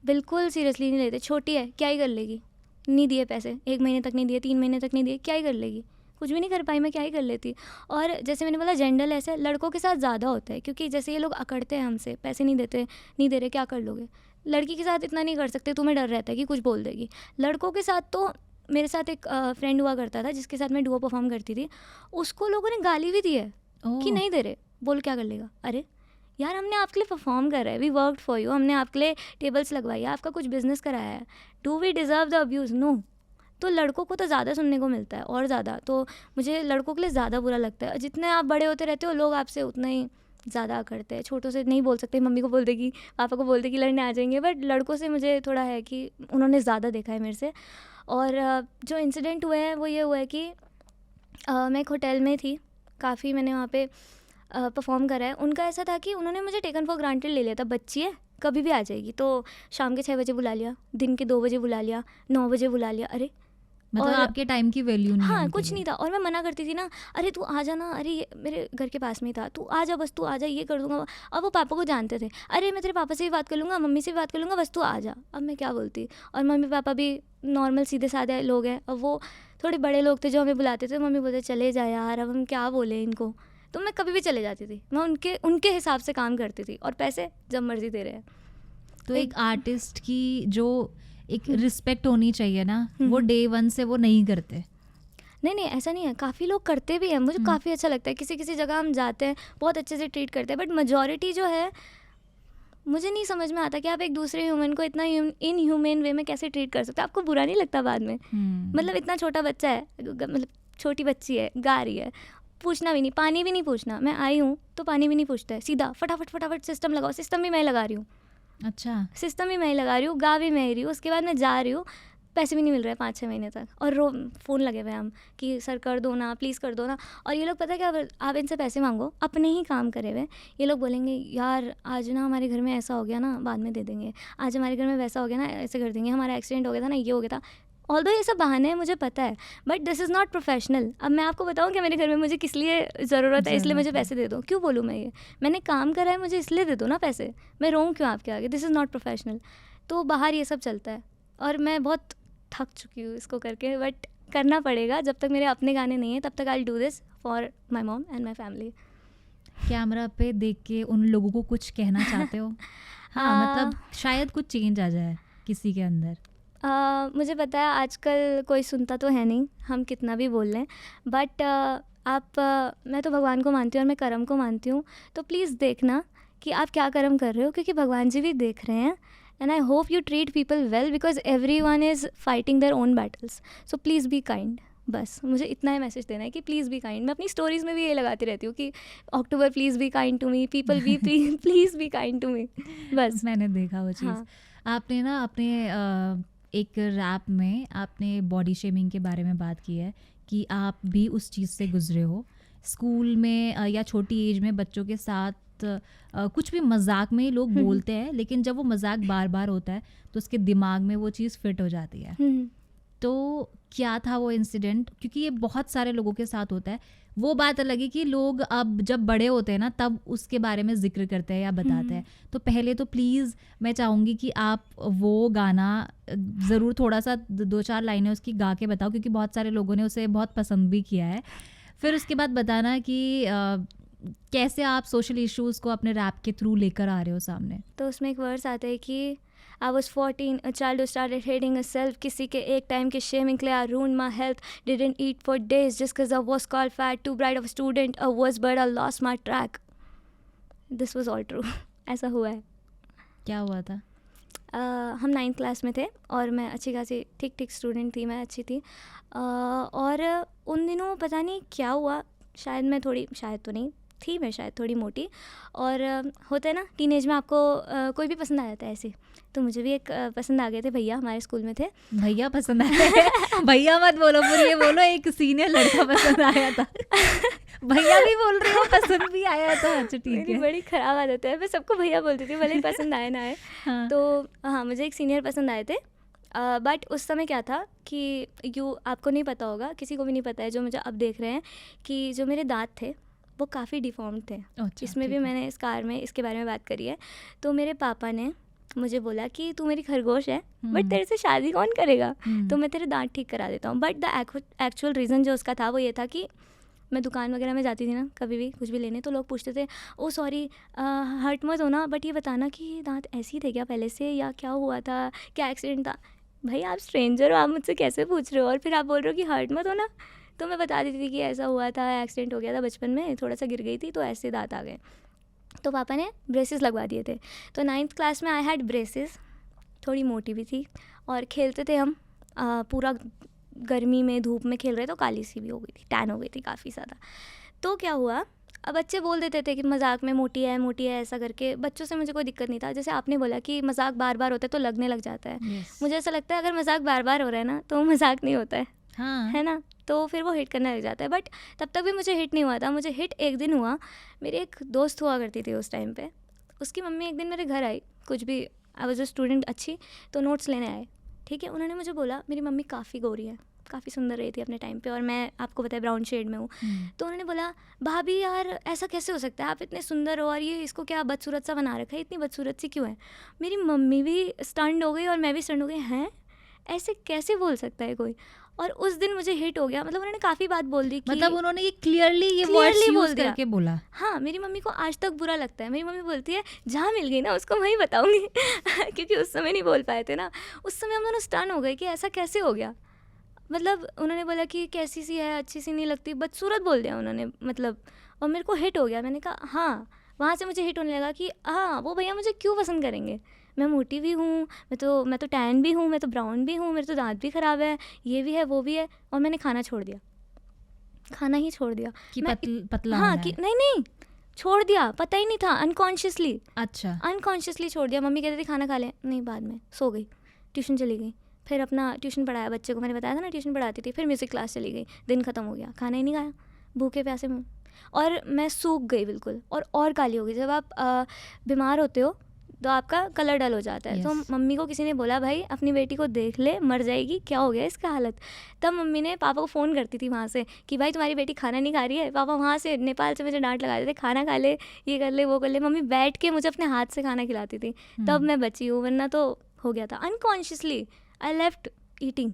बिल्कुल सीरियसली नहीं लेते। छोटी है, क्या ही कर लेगी, नहीं दिए पैसे, 1 महीने तक नहीं दिए, 3 महीने तक नहीं दिए, क्या ही कर लेगी, कुछ भी नहीं कर पाई मैं, क्या ही कर लेती। और जैसे मैंने बोला जेंडर ऐसे लड़कों के साथ ज़्यादा होता है, क्योंकि जैसे ये लोग अकड़ते हैं हमसे, पैसे नहीं देते, नहीं दे रहे, क्या कर लोगे। लड़की के साथ इतना नहीं कर सकते, तुम्हें डर रहता है कि कुछ बोल देगी। लड़कों के साथ तो, मेरे साथ एक फ्रेंड हुआ करता था जिसके साथ मैं डुओ परफॉर्म करती थी, उसको लोगों ने गाली भी दी है कि नहीं दे रहे, बोल क्या कर लेगा। अरे यार, हमने आपके लिए परफॉर्म करा है, वी वर्कड फॉर यू, हमने आपके लिए टेबल्स लगवाई है, आपका कुछ बिजनेस कराया है, do we deserve the abuse? No. तो लड़कों को तो ज़्यादा सुनने को मिलता है, और ज़्यादा तो मुझे लड़कों के लिए ज़्यादा बुरा लगता है। जितने आप बड़े होते रहते हो, लोग आपसे उतना ही ज़्यादा करते हैं। छोटों से नहीं बोल सकते, मम्मी को बोल देगी, पापा को बोल देगी, लड़ने आ जाएंगे। बट लड़कों से मुझे थोड़ा है कि उन्होंने ज़्यादा देखा है मेरे से। और जो इंसिडेंट हुए हैं वो ये हुआ है कि मैं एक होटल में थी, काफ़ी मैंने वहाँ पे परफॉर्म करा है। उनका ऐसा था कि उन्होंने मुझे टेकन फॉर ग्रांटेड ले लिया था, बच्ची है कभी भी आ जाएगी। तो शाम के 6 बजे बुला लिया, दिन के 2 बजे बुला लिया, 9 बजे बुला लिया। अरे मतलब और आपके टाइम की वैल्यू नहीं है हाँ, उनके कुछ लिए। नहीं था। और मैं मना करती थी ना, अरे तू आ जा ना, अरे ये मेरे घर के पास में ही था, तू आ जा, बस तू आ जा, ये कर दूंगा। और वो पापा को जानते थे, अरे मैं तेरे पापा से भी बात कर लूँगा, मम्मी से भी बात कर लूँगा, बस तू आ जा। अब मैं क्या बोलती। और मम्मी पापा भी नॉर्मल सीधे साधे लोग हैं, और वो थोड़े बड़े लोग थे जो हमें बुलाते थे। मम्मी बोलते चले जा यार, अब हम क्या बोले इनको। तो मैं कभी भी चले जाती थी, मैं उनके हिसाब से काम करती थी, और पैसे जब मर्जी दे रहे हैं। तो एक आर्टिस्ट की जो एक रिस्पेक्ट होनी चाहिए ना, वो डे 1 से वो नहीं करते। नहीं, ऐसा नहीं है, काफ़ी लोग करते भी हैं, मुझे काफ़ी अच्छा लगता है। किसी किसी जगह हम जाते हैं, बहुत अच्छे से ट्रीट करते हैं, बट मेजॉरिटी जो है, मुझे नहीं समझ में आता कि आप एक दूसरे ह्यूमन को इतना इनह्यूमन वे में कैसे ट्रीट कर सकते हो। आपको बुरा नहीं लगता बाद में? मतलब इतना छोटा बच्चा है, मतलब छोटी बच्ची है, गा रही है, पूछना भी नहीं, पानी भी नहीं पूछना। मैं आई हूँ तो पानी भी नहीं पूछता है, सीधा फटाफट सिस्टम लगाओ। सिस्टम भी मैं लगा रही हूँ, अच्छा, सिस्टम भी मैं लगा रही हूँ, गा भी मैं ही रही हूँ। उसके बाद मैं जा रही हूँ, पैसे भी नहीं मिल रहे हैं 5-6 महीने तक, और फ़ोन लगे हुए हैं हम कि सर कर दो ना, प्लीज़ कर दो ना। और ये लोग पता है क्या, आप इनसे पैसे मांगो, अपने ही काम करे हुए, ये लोग बोलेंगे यार आज ना हमारे घर में ऐसा हो गया ना, बाद में दे देंगे, आज हमारे घर में वैसा हो गया ना, ऐसे कर देंगे, हमारा एक्सीडेंट हो गया था ना, ये हो गया था। ऑल्दो ये सब बहाने हैं, मुझे पता है, but this is not professional. अब मैं आपको बताऊँ कि मेरे घर में मुझे किस लिए ज़रूरत है, इसलिए मुझे पैसे दे दो, क्यों बोलूँ मैं ये? मैंने काम करा है, मुझे इसलिए दे दो ना पैसे, मैं रोऊँ क्यों आपके आगे? This is not professional. तो बाहर ये सब चलता है, और मैं बहुत थक चुकी हूँ इसको करके, बट करना पड़ेगा, जब तक मेरे अपने गाने नहीं हैं तब तक I do this for my mom and my family. Camera पे देख के उन लोगों को कुछ कहना चाहते हो? हाँ, मतलब शायद कुछ चेंज आ जाए किसी के अंदर। मुझे पता है आजकल कोई सुनता तो है नहीं, हम कितना भी बोल लें, बट मैं तो भगवान को मानती हूँ और मैं कर्म को मानती हूँ, तो प्लीज़ देखना कि आप क्या कर्म कर रहे हो, क्योंकि भगवान जी भी देख रहे हैं। And I hope you treat people well because every one is fighting their own battles, so please be kind. बस मुझे इतना ही मैसेज देना है कि प्लीज़ बी काइंड। मैं अपनी स्टोरीज़ में भी ये लगाती रहती हूँ कि October please be kind to me, people be please be kind to me. बस मैंने देखा वो चीज़। हाँ। आपने ना अपने एक रैप में आपने बॉडी शेमिंग के बारे में बात की है कि आप भी उस चीज़ से गुजरे हो। स्कूल में या छोटी एज में बच्चों के साथ कुछ भी मजाक में ही लोग बोलते हैं, लेकिन जब वो मजाक बार बार होता है तो उसके दिमाग में वो चीज़ फिट हो जाती है। तो क्या था वो इंसिडेंट? क्योंकि ये बहुत सारे लोगों के साथ होता है। वो बात अलग है कि लोग अब जब बड़े होते हैं ना तब उसके बारे में जिक्र करते हैं या बताते हैं। तो पहले तो प्लीज़ मैं चाहूँगी कि आप वो गाना ज़रूर थोड़ा सा 2-4 लाइनें उसकी गा के बताओ, क्योंकि बहुत सारे लोगों ने उसे बहुत पसंद भी किया है। फिर उसके बाद बताना कि कैसे आप सोशल इश्यूज़ को अपने रैप के थ्रू लेकर आ रहे हो सामने। तो उसमें एक वर्ड्स आता है कि I was 14, a child who started hating herself. किसी के एक टाइम के shaming के लिए I ruined my health. Didn't eat for days just because I was called fat. Too bright of a student, a worse bird, I lost my track. This was all true. ऐसा हुआ है। क्या हुआ था? हम 9th class में थे और मैं अच्छी खासी ठीक ठीक स्टूडेंट थी, मैं अच्छी थी। और उन दिनों पता नहीं क्या हुआ, शायद मैं शायद थोड़ी मोटी, और होता है ना टीनेज में आपको कोई भी पसंद आ जाता है ऐसे। तो मुझे भी एक पसंद आ गए थे भैया, हमारे स्कूल में थे। भैया पसंद आए? भैया मत बोलो, फिर ये बोलो एक सीनियर लड़का पसंद आया था। भैया भी बोल रही हो पसंद भी आया था। अच्छा ठीक है। बड़ी ख़राब आदत है, मैं सबको भैया बोलती थी भले ही पसंद आए ना आए। हाँ। तो हाँ, मुझे एक सीनियर पसंद आए थे। बट उस समय क्या था कि आपको नहीं पता होगा, किसी को भी नहीं पता है जो मुझे अब देख रहे हैं, कि जो मेरे दांत थे वो काफ़ी डिफॉर्म्ड थे। अच्छा, इसमें भी मैंने इस कार में इसके बारे में बात करी है। तो मेरे पापा ने मुझे बोला कि तू मेरी खरगोश है, बट तेरे से शादी कौन करेगा, तो मैं तेरे दांत ठीक करा देता हूँ। बट द एक्चुअल रीज़न जो उसका था वो ये था कि मैं दुकान वगैरह में जाती थी ना कभी भी कुछ भी लेने, तो लोग पूछते थे ओ सॉरी हर्ट मत होना, बट ये बताना कि दांत ऐसे ही थे क्या पहले से, या क्या हुआ था, क्या एक्सीडेंट था। भाई आप स्ट्रेंजर हो, आप मुझसे कैसे पूछ रहे हो, और फिर आप बोल रहे हो कि हर्ट मत होना। तो मैं बता देती थी कि ऐसा हुआ था, एक्सीडेंट हो गया था बचपन में, थोड़ा सा गिर गई थी तो ऐसे दांत आ गए। तो पापा ने ब्रेसेस लगवा दिए थे। तो 9th क्लास में आई हैड ब्रेसेस, थोड़ी मोटी भी थी, और खेलते थे हम पूरा गर्मी में धूप में खेल रहे, तो काली सी भी हो गई थी, टैन हो गई थी काफ़ी ज़्यादा। तो क्या हुआ, अब बच्चे बोल देते थे कि मजाक में मोटी है ऐसा करके। बच्चों से मुझे कोई दिक्कत नहीं था, जैसे आपने बोला कि मजाक बार बार होता है तो लगने लग जाता है। मुझे ऐसा लगता है अगर मजाक बार बार हो रहा है ना तो मजाक नहीं होता है, है ना, तो फिर वो हिट करने लग जाता है। बट तब तक भी मुझे हिट नहीं हुआ था। मुझे हिट एक दिन हुआ, मेरी एक दोस्त हुआ करती थी उस टाइम पे, उसकी मम्मी एक दिन मेरे घर आई, कुछ भी आई वाज अ स्टूडेंट अच्छी, तो नोट्स लेने आए, ठीक है। उन्होंने मुझे बोला मेरी मम्मी काफ़ी गोरी है, काफ़ी सुंदर रही थी अपने टाइम पे, और मैं आपको पता है ब्राउन शेड में हूँ। तो उन्होंने बोला भाभी यार ऐसा कैसे हो सकता है, आप इतने सुंदर हो और ये इसको क्या बदसूरत सा बना रखा है, इतनी बदसूरत सी क्यों है। मेरी मम्मी भी स्टंड हो गई और मैं भी स्टंड हो गई, हैं ऐसे कैसे बोल सकता है कोई। और उस दिन मुझे हिट हो गया, मतलब उन्होंने काफ़ी बात बोल दी कि मतलब उन्होंने ये क्लियरली ये वर्ड्स यूज करके बोला। हाँ, मेरी मम्मी को आज तक बुरा लगता है। मेरी मम्मी बोलती है जहाँ मिल गई ना उसको वहीं बताऊंगी क्योंकि उस समय नहीं बोल पाए थे ना, उस समय हम दोनों स्टन हो गए कि ऐसा कैसे हो गया। मतलब उन्होंने बोला कि कैसी सी है, अच्छी सी नहीं लगती, बदसूरत बोल दिया उन्होंने, मतलब, और मेरे को हिट हो गया। मैंने कहा हाँ, वहाँ से मुझे हिट होने लगा कि हाँ वो भैया मुझे क्यों पसंद करेंगे, मैं मोटी भी हूँ, मैं तो टैन भी हूँ, मैं तो ब्राउन भी हूँ, मेरे तो दांत भी ख़राब है, ये भी है वो भी है। और मैंने खाना छोड़ दिया, खाना ही छोड़ दिया कि पतला हाँ होना कि है। नहीं छोड़ दिया, पता ही नहीं था, अनकॉन्शियसली। अच्छा, अनकॉन्शियसली छोड़ दिया। मम्मी कहती थी खाना खा ले, नहीं, बाद में सो गई, ट्यूशन चली गई, फिर अपना ट्यूशन पढ़ाया बच्चे को, मैंने बताया था ना ट्यूशन पढ़ाती थी, फिर म्यूज़िक क्लास चली गई, दिन ख़त्म हो गया, खाना ही नहीं खाया, भूखे प्यासे में, और मैं सूख गई बिल्कुल, और काली हो गई। जब आप बीमार होते हो तो आपका कलर डल हो जाता है। तो मम्मी को किसी ने बोला भाई अपनी बेटी को देख ले, मर जाएगी, क्या हो गया इसका हालत। तब मम्मी ने पापा को फ़ोन करती थी वहाँ से कि भाई तुम्हारी बेटी खाना नहीं खा रही है। पापा वहाँ से नेपाल से मुझे डांट लगा देते, खाना खा ले, ये कर ले, वो कर ले। मम्मी बैठ के मुझे अपने हाथ से खाना खिलाती थी, तब मैं बची हूँ, वरना तो हो गया था। अनकॉन्शियसली आई लेफ्ट ईटिंग,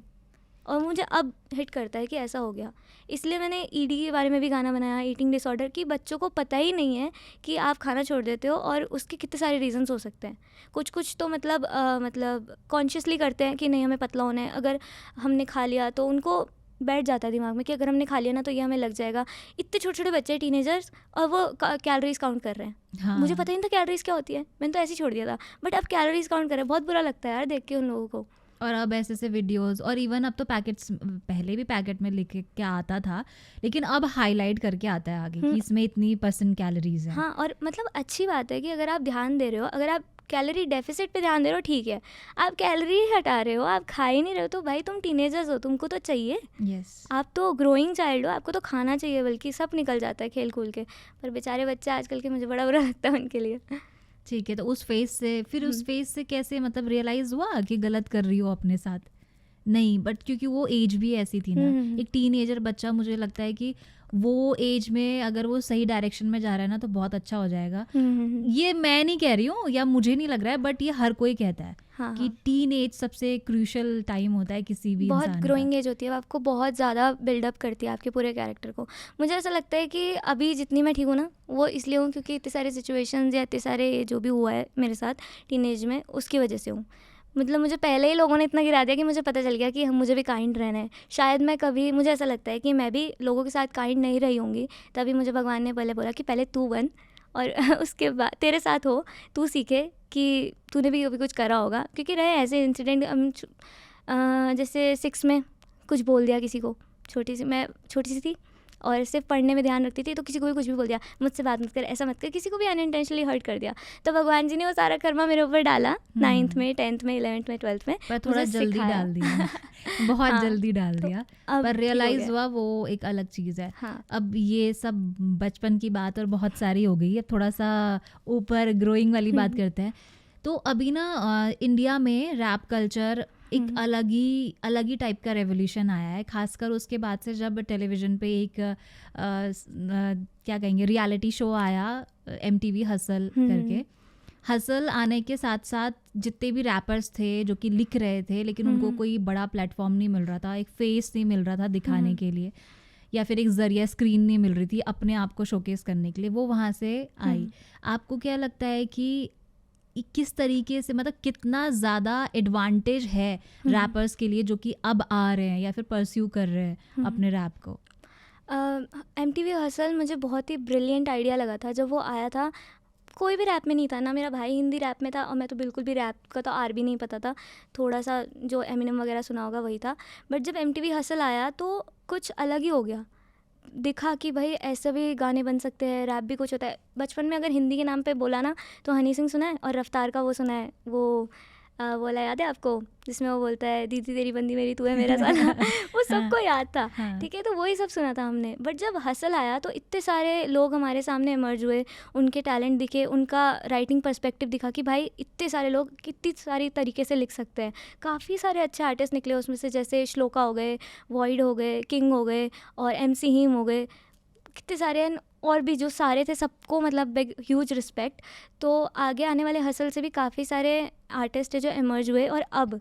और मुझे अब हिट करता है कि ऐसा हो गया। इसलिए मैंने ईडी के बारे में भी गाना बनाया, ईटिंग डिसऑर्डर, कि बच्चों को पता ही नहीं है कि आप खाना छोड़ देते हो और उसके कितने सारे रीजंस हो सकते हैं। कुछ तो मतलब कॉन्शियसली करते हैं कि नहीं हमें पतला होना है, अगर हमने खा लिया तो उनको बैठ जाता है दिमाग में कि अगर हमने खा लिया ना तो ये हमें लग जाएगा। इतने छोटे छोटे बच्चे टीनेजर्स और वो कैलोरीज काउंट कर रहे हैं। हाँ मुझे पता ही नहीं था कैलोरीज क्या होती है, मैंने तो ऐसे ही छोड़ दिया था, बट अब कैलोरीज काउंट कर रहे हैं। बहुत बुरा लगता है यार देख के उन लोगों को। और अब ऐसे ऐसे वीडियोस, और इवन अब तो पैकेट्स, पहले भी पैकेट में लिख के आता था, लेकिन अब हाईलाइट करके आता है आगे कि इसमें इतनी % कैलोरीज हैं। हाँ, और मतलब अच्छी बात है कि अगर आप ध्यान दे रहे हो, अगर आप कैलोरी डेफिसिट पे ध्यान दे रहे हो ठीक है, आप कैलोरी हटा रहे हो, आप खा ही नहीं रहे हो, तो भाई तुम टीनेजर्स हो, तुमको तो चाहिए, यस, आप तो ग्रोइंग चाइल्ड हो, आपको तो खाना चाहिए, बल्कि सब निकल जाता है खेल खूल के। पर बेचारे बच्चे आजकल के मुझे बड़ा बुरा लगता है उनके लिए। ठीक है। तो उस फेज से फिर उस फेज से कैसे मतलब रियलाइज हुआ कि गलत कर रही हो अपने साथ? नहीं, बट क्योंकि वो एज भी ऐसी थी ना, एक टीनेजर बच्चा, मुझे लगता है कि वो एज में अगर वो सही डायरेक्शन में जा रहा है ना तो बहुत अच्छा हो जाएगा। ये मैं नहीं कह रही हूँ या मुझे नहीं लग रहा है, बट ये हर कोई कहता है कि टीन एज सबसे क्रूशियल टाइम होता है किसी भी बहुत इंसान ग्रोइंग का। एज होती है, वो आपको बहुत ज़्यादा बिल्डअप करती है आपके पूरे कैरेक्टर को। मुझे ऐसा लगता है कि अभी जितनी मैं ठीक हूँ ना, वो इसलिए हूँ क्योंकि इतने सारे सिचुएशंस या इतने सारे जो भी हुआ है मेरे साथ टीनेज में, उसकी वजह से हूँ। मतलब मुझे पहले ही लोगों ने इतना गिरा दिया कि मुझे पता चल गया कि मुझे भी काइंड रहना है। शायद मैं कभी, मुझे ऐसा लगता है कि मैं भी लोगों के साथ काइंड नहीं रही होंगी, तभी मुझे भगवान ने पहले बोला कि पहले तू बन और उसके बाद तेरे साथ हो, तू सीखे कि तूने भी कभी कुछ करा होगा। क्योंकि रहे ऐसे इंसिडेंट, जैसे 6 में कुछ बोल दिया किसी को, मैं छोटी सी थी और सिर्फ पढ़ने में ध्यान रखती थी, तो किसी को भी कुछ भी बोल दिया, मुझसे बात मत कर, ऐसा मत कर, किसी को भी अनइंटेंशनली हर्ट कर दिया। तो भगवान जी ने वो सारा कर्मा मेरे ऊपर डाला 9th में, 10th में, 11th में, 12th में, पर थोड़ा जल्दी डाल दिया बहुत हाँ, जल्दी डाल दिया, पर रियलाइज हुआ वो एक अलग चीज़ है। हाँ। अब ये सब बचपन की बात और बहुत सारी हो गई, अब थोड़ा सा ऊपर ग्रोइंग वाली बात करते हैं। तो अभी ना इंडिया में रैप कल्चर एक अलग ही टाइप का रेवोल्यूशन आया है, खासकर उसके बाद से जब टेलीविज़न पे एक क्या कहेंगे रियलिटी शो आया MTV हसल करके। हसल आने के साथ साथ जितने भी रैपर्स थे जो कि लिख रहे थे, लेकिन उनको कोई बड़ा प्लेटफॉर्म नहीं मिल रहा था, एक फेस नहीं मिल रहा था दिखाने के लिए, या फिर एक ज़रिया स्क्रीन नहीं मिल रही थी अपने आप को शोकेस करने के लिए, वो वहाँ से आई। आपको क्या लगता है कि किस तरीके से, मतलब कितना ज़्यादा एडवांटेज है रैपर्स के लिए जो कि अब आ रहे हैं या फिर परस्यू कर रहे हैं अपने रैप को? MTV हसल मुझे बहुत ही ब्रिलियंट आइडिया लगा था जब वो आया था। कोई भी रैप में नहीं था ना, मेरा भाई हिंदी रैप में था और मैं तो बिल्कुल भी रैप का तो आर भी नहीं पता था, थोड़ा सा जो एमिनेम वगैरह सुना होगा वही था। बट जब MTV हसल आया तो कुछ अलग ही हो गया, दिखा कि भाई ऐसे भी गाने बन सकते हैं, रैप भी कुछ होता है। बचपन में अगर हिंदी के नाम पे बोला ना तो हनी सिंह सुना है, और रफ्तार का वो सुना है, वो बोला याद है आपको, जिसमें वो बोलता है दीदी तेरी बंदी मेरी तू है मेरा साला वो सबको याद था, ठीक है, तो वही सब सुना था हमने। बट जब हसल आया तो इतने सारे लोग हमारे सामने इमर्ज हुए, उनके टैलेंट दिखे, उनका राइटिंग पर्सपेक्टिव दिखा कि भाई इतने सारे लोग कितनी सारी तरीके से लिख सकते हैं। काफ़ी सारे अच्छे आर्टिस्ट निकले उसमें से, जैसे श्लोका हो गए, वॉइड हो गए, किंग हो गए और MC हीम हो गए, कितने सारे और भी जो सारे थे, सबको मतलब बिग ह्यूज रिस्पेक्ट। तो आगे आने वाले हसल से भी काफ़ी सारे आर्टिस्ट है जो इमर्ज हुए, और अब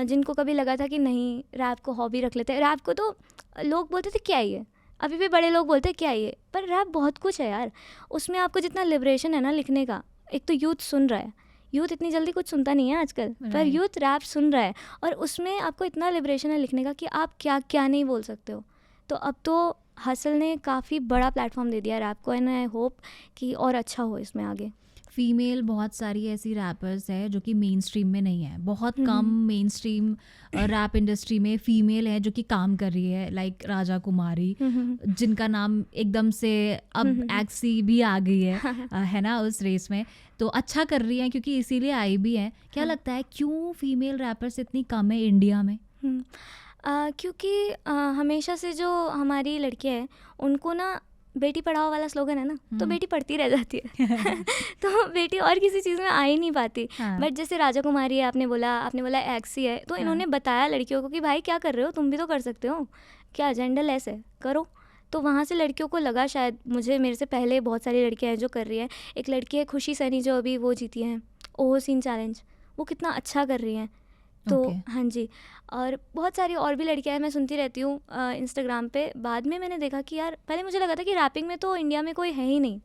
जिनको कभी लगा था कि नहीं रैप को हॉबी रख लेते हैं, रैप को तो लोग बोलते थे क्या ये, अभी भी बड़े लोग बोलते हैं क्या ये, पर रैप बहुत कुछ है यार, उसमें आपको जितना लिबरेशन है ना लिखने का, एक तो यूथ सुन रहा है, यूथ इतनी जल्दी कुछ सुनता नहीं है आजकल, पर यूथ रैप सुन रहा है, और उसमें आपको इतना लिबरेशन है लिखने का कि आप क्या क्या नहीं बोल सकते हो। तो अब तो हसल ने काफ़ी बड़ा प्लेटफॉर्म दे दिया रैप को, एंड आई होप कि और अच्छा हो इसमें आगे। फीमेल बहुत सारी ऐसी रैपर्स है जो कि मेन स्ट्रीम में नहीं है, बहुत कम मेन स्ट्रीम रैप इंडस्ट्री में फीमेल है जो कि काम कर रही है, लाइक राजा कुमारी, जिनका नाम एकदम से अब एक्सी भी आ गई है ना उस रेस में, तो अच्छा कर रही है क्योंकि इसीलिए आई भी है। क्या लगता है क्यों फीमेल रैपर्स इतनी कम है इंडिया में? क्योंकि हमेशा से जो हमारी लड़कियाँ हैं उनको ना बेटी पढ़ाओ वाला स्लोगन है ना, तो बेटी पढ़ती रह जाती है तो बेटी और किसी चीज़ में आ ही नहीं पाती। बट जैसे राजा कुमारी है, आपने बोला एक्सी है, तो इन्होंने बताया लड़कियों को कि भाई क्या कर रहे हो, तुम भी तो कर सकते हो, क्या जेंडर लेस है, करो। तो वहाँ से लड़कियों को लगा, शायद मेरे से पहले बहुत सारी लड़कियाँ हैं जो कर रही हैं। एक लड़की है खुशी सैनी जो अभी वो जीती हैं ओहो सीन चैलेंज, वो कितना अच्छा कर रही हैं, तो ओके। हाँ जी, और बहुत सारी और भी लड़कियां हैं, मैं सुनती रहती हूँ इंस्टाग्राम पे। बाद में मैंने देखा कि यार पहले मुझे लगा था कि रैपिंग में तो इंडिया में कोई है ही नहीं,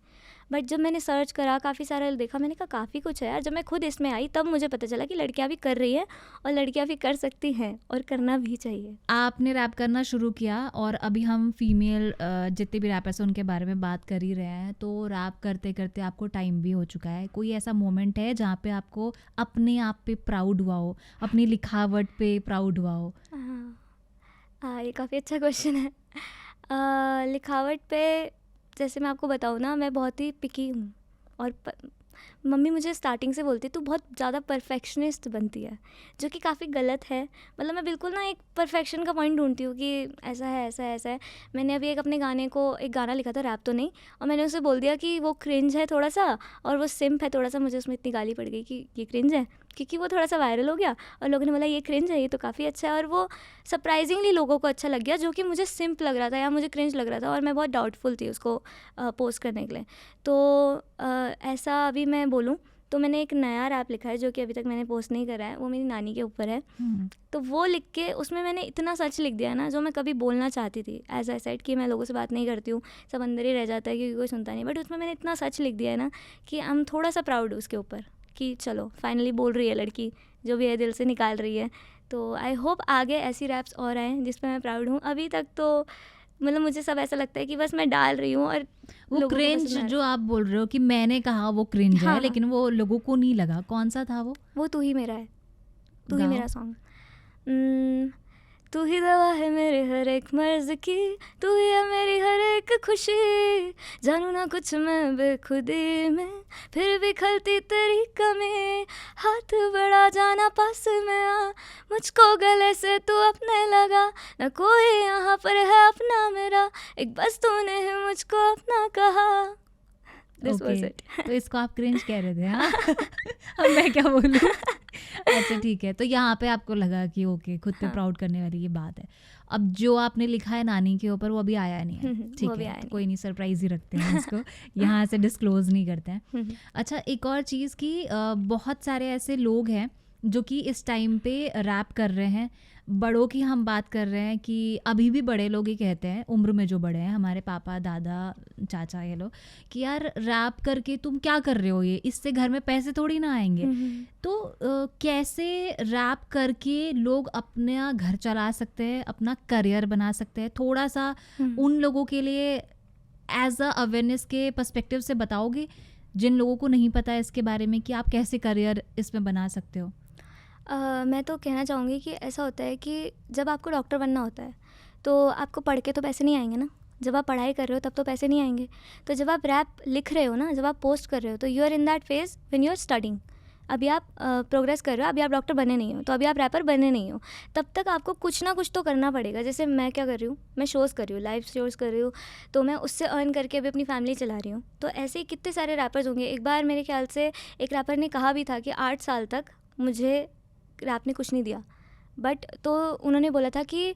बट जब मैंने सर्च करा, काफ़ी सारा देखा, मैंने कहा काफ़ी कुछ है यार। जब मैं खुद इसमें आई तब मुझे पता चला कि लड़कियां भी कर रही हैं और लड़कियां भी कर सकती हैं और करना भी चाहिए। आपने रैप करना शुरू किया और अभी हम फीमेल जितने भी रैपर्स हैं उनके बारे में बात कर ही रहे हैं, तो रैप करते करते आपको टाइम भी हो चुका है। कोई ऐसा मोमेंट है जहाँ पे आपको अपने आप पे प्राउड हुआ हो, अपनी लिखावट पे प्राउड हुआ हो? ये काफ़ी अच्छा क्वेश्चन है। लिखावट पे जैसे मैं आपको बताऊँ ना, मैं बहुत ही पिकी हूँ, और मम्मी मुझे स्टार्टिंग से बोलती तू बहुत ज़्यादा परफेक्शनिस्ट बनती है, जो कि काफ़ी गलत है। मतलब मैं बिल्कुल ना एक परफेक्शन का पॉइंट ढूंढती हूँ कि ऐसा है, ऐसा है, ऐसा है। मैंने अभी एक अपने गाने को, एक गाना लिखा था, रैप तो नहीं, और मैंने उसे बोल दिया कि वो क्रिंज है थोड़ा सा और वो सिम्प है थोड़ा सा। मुझे उसमें इतनी गाली पड़ गई कि ये क्रिंज है, क्योंकि वो थोड़ा सा वायरल हो गया और लोगों ने बोला ये क्रिंज है, ये तो काफ़ी अच्छा है, और वो सरप्राइजिंगली लोगों को अच्छा लग गया, जो कि मुझे सिम्प लग रहा था या मुझे क्रिंज लग रहा था, और मैं बहुत डाउटफुल थी उसको पोस्ट करने के लिए। तो ऐसा अभी मैं बोलूँ तो मैंने एक नया रैप लिखा है जो कि अभी तक मैंने पोस्ट नहीं करा है, वो मेरी नानी के ऊपर है। तो वो लिख के उसमें मैंने इतना सच लिख दिया ना, जो मैं कभी बोलना चाहती थी। एज आई सेड कि मैं लोगों से बात नहीं करती हूँ, सब अंदर ही रह जाता है क्योंकि कोई सुनता नहीं, बट उसमें मैंने इतना सच लिख दिया है ना कि आई एम थोड़ा सा प्राउड हूँ उसके ऊपर कि चलो फाइनली बोल रही है लड़की, जो भी है दिल से निकाल रही है। तो आई होप आगे ऐसी रैप्स और आएँ जिस पर मैं प्राउड हूँ। अभी तक तो मतलब मुझे सब ऐसा लगता है कि बस मैं डाल रही हूँ और वो लोगों को क्रिंज पसंद आ रहा जो आप बोल रहे हो कि मैंने कहा वो क्रिंज है, हाँ, हाँ। लेकिन वो लोगों को नहीं लगा, कौन सा था वो? है। वो तू ही मेरा है, तू ही गाओ। मेरा सॉन्ग। तू ही दवा है मेरे हर एक मर्ज की, तू ही है मेरी हर एक खुशी, जानू ना कुछ मैं बेखुदी में, फिर भी खलती तेरी कमी, हाथ बढ़ा जाना पास में आ, मुझको गले से तू अपने लगा, ना कोई यहाँ पर है अपना मेरा, एक बस तूने ही मुझको अपना कहा। This was okay, it. तो इसको आप क्रिंज कह रहे थे? हाँ। अब मैं क्या बोलूँ? अच्छा ठीक है, तो यहाँ पे आपको लगा कि ओके, खुद पे हाँ। प्राउड करने वाली ये बात है। अब जो आपने लिखा है नानी के ऊपर वो अभी आया नहीं है, वो ठीक भी है, आया तो नहीं। कोई नहीं, सरप्राइज ही रखते हैं इसको, यहाँ से डिस्क्लोज नहीं करते हैं। अच्छा, एक और चीज़ कि बहुत सारे ऐसे लोग हैं जो कि इस टाइम पे रैप कर रहे हैं। बड़ों की हम बात कर रहे हैं कि अभी भी बड़े लोग ही कहते हैं, उम्र में जो बड़े हैं, हमारे पापा, दादा, चाचा, ये लोग, कि यार रैप करके तुम क्या कर रहे हो, ये इससे घर में पैसे थोड़ी ना आएंगे। तो कैसे रैप करके लोग अपना घर चला सकते हैं, अपना करियर बना सकते हैं? थोड़ा सा उन लोगों के लिए एज अ अवेयरनेस के पर्सपेक्टिव से बताओगे, जिन लोगों को नहीं पता है इसके बारे में, कि आप कैसे करियर इसमें बना सकते हो? मैं तो कहना चाहूँगी कि ऐसा होता है कि जब आपको डॉक्टर बनना होता है तो आपको पढ़ के तो पैसे नहीं आएंगे ना। जब आप पढ़ाई कर रहे हो तब तो पैसे नहीं आएंगे। तो जब आप रैप लिख रहे हो ना, जब आप पोस्ट कर रहे हो, तो you are in that phase when you are studying. अभी आप प्रोग्रेस कर रहे हो, अभी आप डॉक्टर बने नहीं हो, तो अभी आप रैपर बने नहीं हो, तब तक आपको कुछ ना कुछ तो करना पड़ेगा। जैसे मैं क्या कर रही हूँ, मैं शोज़ कर रही हूँ, लाइव शोज़ कर रही हूँ, तो मैं उससे अर्न करके अभी अपनी फैमिली चला रही हूँ। तो ऐसे ही कितने सारे रैपर्स होंगे। एक बार मेरे ख्याल से एक रैपर ने कहा भी था कि 8 साल तक मुझे रैप ने कुछ नहीं दिया, बट तो उन्होंने बोला था कि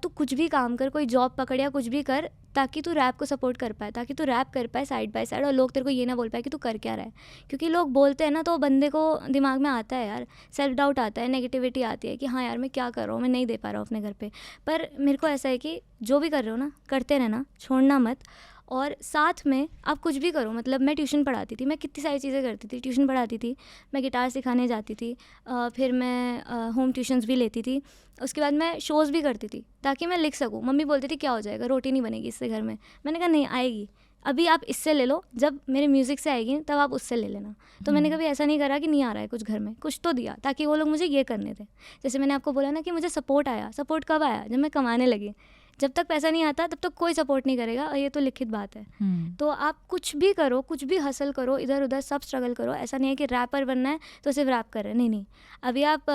तू कुछ भी काम कर, कोई जॉब पकड़ या कुछ भी कर, ताकि तू रैप को सपोर्ट कर पाए, ताकि तू रैप कर पाए साइड बाय साइड, और लोग तेरे को ये ना बोल पाए कि तू कर क्या रहा है। क्योंकि लोग बोलते हैं ना, तो बंदे को दिमाग में आता है यार, सेल्फ डाउट आता है, नेगेटिविटी आती है कि हाँ यार मैं क्या कर रहा हूँ, मैं नहीं दे पा रहा हूँ अपने घर पे। पर मेरे को ऐसा है कि जो भी कर रहे हो ना, करते रहना, छोड़ना मत। और साथ में आप कुछ भी करो। मतलब मैं ट्यूशन पढ़ाती थी, मैं कितनी सारी चीज़ें करती थी, ट्यूशन पढ़ाती थी, मैं गिटार सिखाने जाती थी, फिर मैं होम ट्यूशन्स भी लेती थी, उसके बाद मैं शोज़ भी करती थी ताकि मैं लिख सकूँ। मम्मी बोलती थी क्या हो जाएगा, रोटी नहीं बनेगी इससे घर में। मैंने कहा नहीं आएगी, अभी आप इससे ले लो, जब मेरे म्यूज़िक से आएगी तब आप उससे ले लेना। तो मैंने कभी ऐसा नहीं करा कि नहीं आ रहा है कुछ घर में, कुछ तो दिया ताकि वो लोग मुझे ये करने थे। जैसे मैंने आपको बोला ना कि मुझे सपोर्ट आया, सपोर्ट कब आया, जब मैं कमाने लगी। जब तक पैसा नहीं आता तब तक कोई सपोर्ट नहीं करेगा, और ये तो लिखित बात है। तो आप कुछ भी करो, कुछ भी हसल करो, इधर उधर सब स्ट्रगल करो। ऐसा नहीं है कि रैपर बनना है तो सिर्फ रैप कर रहे हैं, नहीं नहीं। अभी आप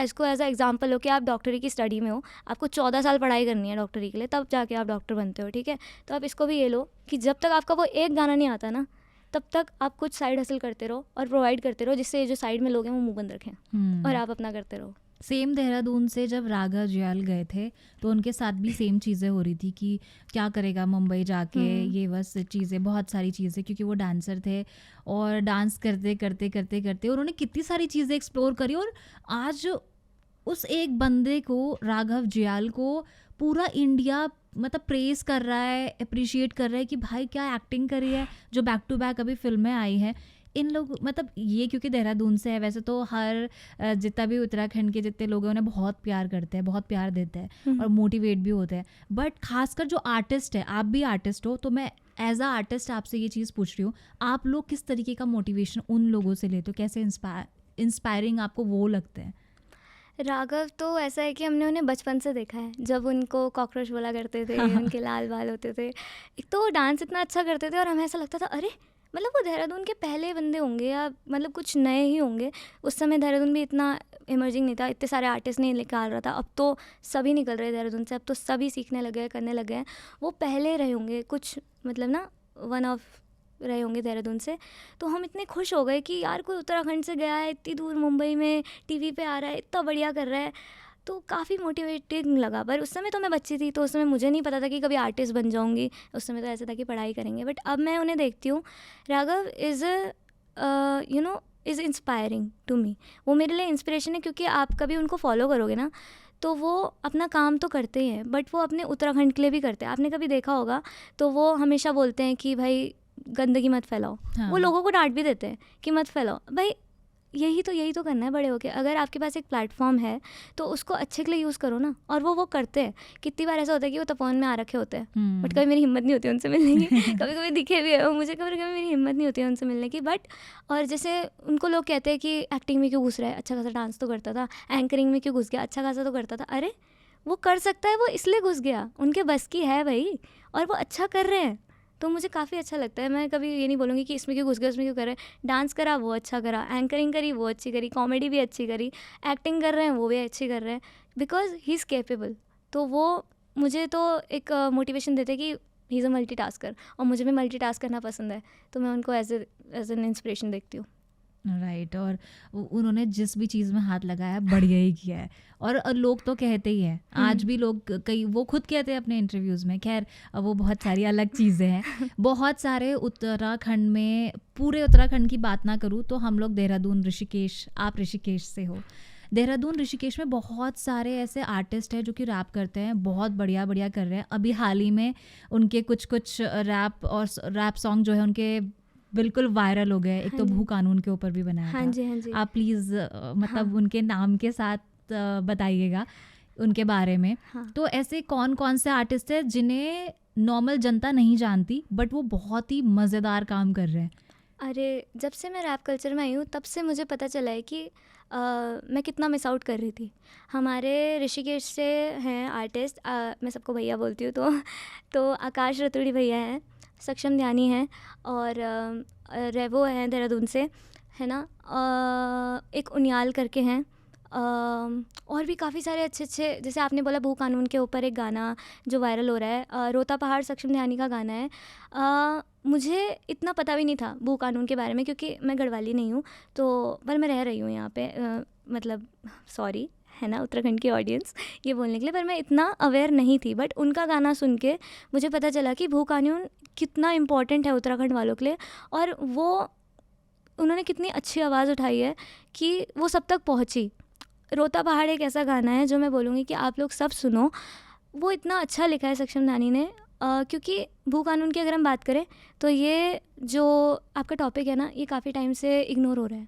इसको एज अ एग्जांपल हो कि आप डॉक्टरी की स्टडी में हो, आपको 14 साल पढ़ाई करनी है डॉक्टरी के लिए, तब जाके आप डॉक्टर बनते हो, ठीक है। तो आप इसको भी ये लो कि जब तक आपका वो एक गाना नहीं आता ना, तब तक आप कुछ साइड हसल करते रहो और प्रोवाइड करते रहो, जिससे ये जो साइड में लोग हैं वो मुंह बंद रखें और आप अपना करते रहो। सेम देहरादून से जब राघव जुयाल गए थे तो उनके साथ भी सेम चीज़ें हो रही थी कि क्या करेगा मुंबई जाके, ये बस चीज़ें, बहुत सारी चीज़ें, क्योंकि वो डांसर थे और डांस करते करते करते करते उन्होंने कितनी सारी चीज़ें एक्सप्लोर करी और आज उस एक बंदे को, राघव जुयाल को, पूरा इंडिया मतलब प्रेज कर रहा है, अप्रिशिएट कर रहा है कि भाई क्या एक्टिंग करी है, जो बैक टू बैक अभी फिल्में आई हैं इन लोग, मतलब ये क्योंकि देहरादून से है, वैसे तो हर जितना भी उत्तराखंड के जितने लोग हैं उन्हें बहुत प्यार करते हैं, बहुत प्यार देते हैं और मोटिवेट भी होते हैं, बट खासकर जो आर्टिस्ट है, आप भी आर्टिस्ट हो, तो मैं एज अ आर्टिस्ट आपसे ये चीज़ पूछ रही हूँ, आप लोग किस तरीके का मोटिवेशन उन लोगों से लेते हो, कैसे इंस्पायरिंग आपको वो लगते हैं? राघव तो ऐसा है कि हमने उन्हें बचपन से देखा है, जब उनको कॉकरोच बोला करते थे, उनके लाल बाल होते थे। एक तो वो डांस इतना अच्छा करते थे और हमें ऐसा लगता था अरे मतलब वो देहरादून के पहले बंदे होंगे या मतलब कुछ नए ही होंगे। उस समय देहरादून भी इतना इमर्जिंग नहीं था, इतने सारे आर्टिस्ट नहीं निकाल रहा था। अब तो सभी निकल रहे हैं देहरादून से, अब तो सभी सीखने लगे हैं, करने लगे हैं। वो पहले रहे होंगे कुछ, मतलब ना वन ऑफ रहे होंगे देहरादून से। तो हम इतने खुश हो गए कि यार कोई उत्तराखंड से गया है, इतनी दूर मुंबई में टीवी पे आ रहा है, इतना बढ़िया कर रहा है, तो काफ़ी मोटिवेटिंग लगा। पर उस समय तो मैं बच्ची थी, तो उस समय मुझे नहीं पता था कि कभी आर्टिस्ट बन जाऊंगी। उस समय तो ऐसा था कि पढ़ाई करेंगे। बट अब मैं उन्हें देखती हूँ, Raghav is is inspiring to me. वो मेरे लिए इंस्पिरेशन है, क्योंकि आप कभी उनको फॉलो करोगे ना तो वो अपना काम तो करते ही हैं, बट वो अपने उत्तराखंड के लिए भी करते हैं। आपने कभी देखा होगा तो वो हमेशा बोलते हैं कि भाई गंदगी मत फैलाओ। हाँ। वो लोगों को डांट भी देते हैं कि मत फैलाओ। भाई यही तो करना है बड़े होके। अगर आपके पास एक प्लेटफॉर्म है तो उसको अच्छे के लिए यूज़ करो ना। और वो करते हैं। कितनी बार ऐसा होता है कि वो तपोवन में आ रखे होते हैं, बट कभी मेरी हिम्मत नहीं होती उनसे मिलने की। कभी कभी दिखे भी है वो मुझे, कभी कभी मेरी हिम्मत नहीं होती है उनसे मिलने की। बट और जैसे उनको लोग कहते हैं कि एक्टिंग में क्यों घुस रहा है, अच्छा खासा डांस तो करता था। एंकरिंग में क्यों घुस गया, अच्छा खासा तो करता था। अरे वो कर सकता है, वो इसलिए घुस गया, उनके बस की है भाई, और वो अच्छा कर रहे हैं। तो मुझे काफ़ी अच्छा लगता है। मैं कभी ये नहीं बोलूँगी कि इसमें क्यों घुस गए, उसमें क्यों कर रहे हैं। डांस करा वो अच्छा करा, एंकरिंग करी वो अच्छी करी, कॉमेडी भी अच्छी करी, एक्टिंग कर रहे हैं वो भी अच्छी कर रहे हैं, बिकॉज ही इज़ कैपेबल। तो वो मुझे तो एक मोटिवेशन देते कि he is a multi tasker, और मुझे भी मल्टी टास्क करना पसंद है। तो मैं उनको एज एन इंस्पिरेशन देखती हूँ। राइट। और उन्होंने जिस भी चीज़ में हाथ लगाया बढ़िया ही किया है। और लोग तो कहते ही हैं, आज भी लोग, कई वो खुद कहते हैं अपने इंटरव्यूज़ में, खैर वो बहुत सारी अलग चीज़ें हैं। बहुत सारे उत्तराखंड में, पूरे उत्तराखंड की बात ना करूँ तो हम लोग देहरादून, ऋषिकेश, आप ऋषिकेश से हो, देहरादून ऋषिकेश में बहुत सारे ऐसे आर्टिस्ट हैं जो कि रैप करते हैं, बहुत बढ़िया बढ़िया कर रहे हैं। अभी हाल ही में उनके कुछ रैप सॉन्ग जो है उनके बिल्कुल वायरल हो गए। एक तो भू कानून के ऊपर भी बनाया हाँ था। जी, हाँ जी। आप प्लीज़ मतलब उनके नाम के साथ बताइएगा उनके बारे में। हाँ। तो ऐसे कौन कौन से आर्टिस्ट हैं जिन्हें नॉर्मल जनता नहीं जानती, बट वो बहुत ही मज़ेदार काम कर रहे हैं? अरे जब से मैं रैप कल्चर में आई हूँ तब से मुझे पता चला है कि मैं कितना मिस आउट कर रही थी। हमारे ऋषिकेश से हैं आर्टिस्ट, मैं सबको भैया बोलती हूँ, तो आकाश रतुड़ी भैया हैं, सक्षम ध्यानी हैं, और रेवो हैं देहरादून से, है ना। एक उनियाल करके हैं, और भी काफ़ी सारे अच्छे अच्छे, जैसे आपने बोला भू कानून के ऊपर एक गाना जो वायरल हो रहा है, रोता पहाड़ सक्षम ध्यानी का गाना है। मुझे इतना पता भी नहीं था भू कानून के बारे में, क्योंकि मैं गढ़वाली नहीं हूँ, तो पर मैं रह रही हूँ यहाँ पे, मतलब सॉरी है ना उत्तराखंड की ऑडियंस ये बोलने के लिए, पर मैं इतना अवेयर नहीं थी। बट उनका गाना सुन के मुझे पता चला कि भू कानून कितना इम्पोर्टेंट है उत्तराखंड वालों के लिए, और वो उन्होंने कितनी अच्छी आवाज़ उठाई है कि वो सब तक पहुँची। रोता पहाड़ एक ऐसा गाना है जो मैं बोलूँगी कि आप लोग सब सुनो, वो इतना अच्छा लिखा है सक्षम ध्यानी ने। क्योंकि भू कानून की अगर हम बात करें तो ये जो आपका टॉपिक है ना, ये काफ़ी टाइम से इग्नोर हो रहा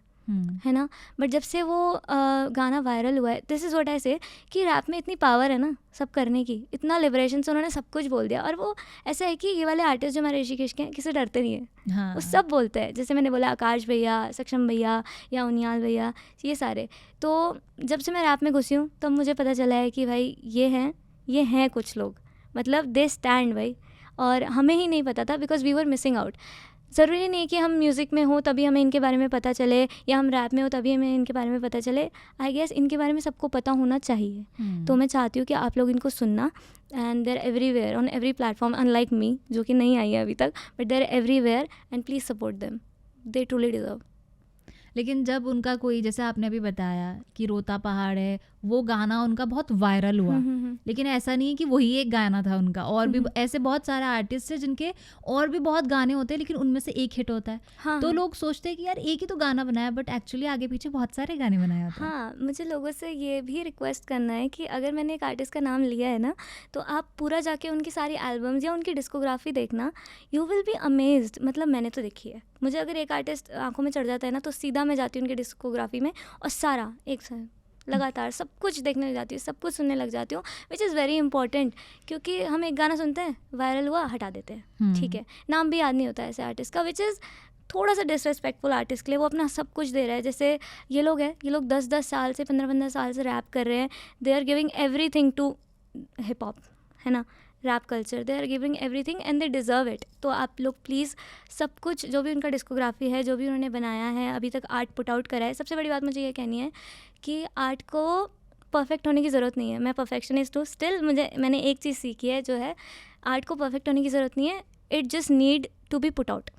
है ना। बट जब से वो गाना वायरल हुआ है, दिस इज़ व्हाट आई से कि रैप में इतनी पावर है ना सब करने की, इतना लिबरेशन से उन्होंने सब कुछ बोल दिया। और वो ऐसा है कि ये वाले आर्टिस्ट जो हमारे ऋषिकेश के हैं किसी डरते नहीं है। हाँ। वो सब बोलते हैं, जैसे मैंने बोला आकाश भैया, सक्षम भैया या उनियाल भैया, ये सारे। तो जब से मैं रैप में घुसी हूँ तब मुझे पता चला है कि भाई ये हैं कुछ लोग, मतलब दे स्टैंड भाई। और हमें ही नहीं पता था, because we were missing out. ज़रूरी नहीं कि हम म्यूज़िक में हो तभी हमें इनके बारे में पता चले, या हम रैप में हो तभी हमें इनके बारे में पता चले। आई गेस इनके बारे में सबको पता होना चाहिए। तो मैं चाहती हूँ कि आप लोग इनको सुनना, and there everywhere on every platform, unlike me जो कि नहीं आई है अभी तक, but there everywhere, and please support them, they truly deserve. लेकिन जब उनका कोई, जैसे आपने अभी बताया कि रोता पहाड़ है, वो गाना उनका बहुत वायरल हुआ, लेकिन ऐसा नहीं है कि वही एक गाना था उनका, और भी ऐसे बहुत सारे आर्टिस्ट हैं जिनके और भी बहुत गाने होते हैं लेकिन उनमें से एक हिट होता है। हाँ तो हाँ लोग सोचते हैं कि यार एक ही तो गाना बनाया, बट एक्चुअली आगे पीछे बहुत सारे गाने बनाए होते हैं। हाँ, मुझे लोगों से ये भी रिक्वेस्ट करना है कि अगर मैंने एक आर्टिस्ट का नाम लिया है ना, तो आप पूरा जाके उनकी सारी एल्बम्स या उनकी डिस्कोग्राफी देखना, यू विल बी अमेज्ड। मतलब मैंने तो देखी है, मुझे अगर एक आर्टिस्ट आंखों में चढ़ जाता है ना, तो सीधा मैं जाती हूँ उनकी डिस्कोग्राफी में और सारा एक साथ लगातार सब कुछ देखने लग जाती हूँ, सब कुछ सुनने लग जाती हूँ, विच इज़ वेरी इंपॉर्टेंट। क्योंकि हम एक गाना सुनते हैं, वायरल हुआ, हटा देते हैं, ठीक है, नाम भी याद नहीं होता ऐसे आर्टिस्ट का, विच इज़ थोड़ा सा डिसरेस्पेक्टफुल आर्टिस्ट के लिए। वो अपना सब कुछ दे रहा है, जैसे ये लोग हैं, ये लोग 10-10 साल से 15-15 साल से रैप कर रहे हैं, they are giving everything to hip hop, है ना, rap culture, they are giving everything and they deserve it. तो आप लोग प्लीज़ सब कुछ, जो भी उनका डिस्कोग्राफी है, जो भी उन्होंने बनाया है, अभी तक आर्ट पुट आउट करा है, सबसे बड़ी बात मुझे ये कहनी है कि आर्ट को परफेक्ट होने की ज़रूरत नहीं है। मैं परफेक्शनिस्ट हूँ स्टिल, मैंने एक चीज़ सीखी है, जो है आर्ट को परफेक्ट होने की ज़रूरत नहीं है, it just need to be put out,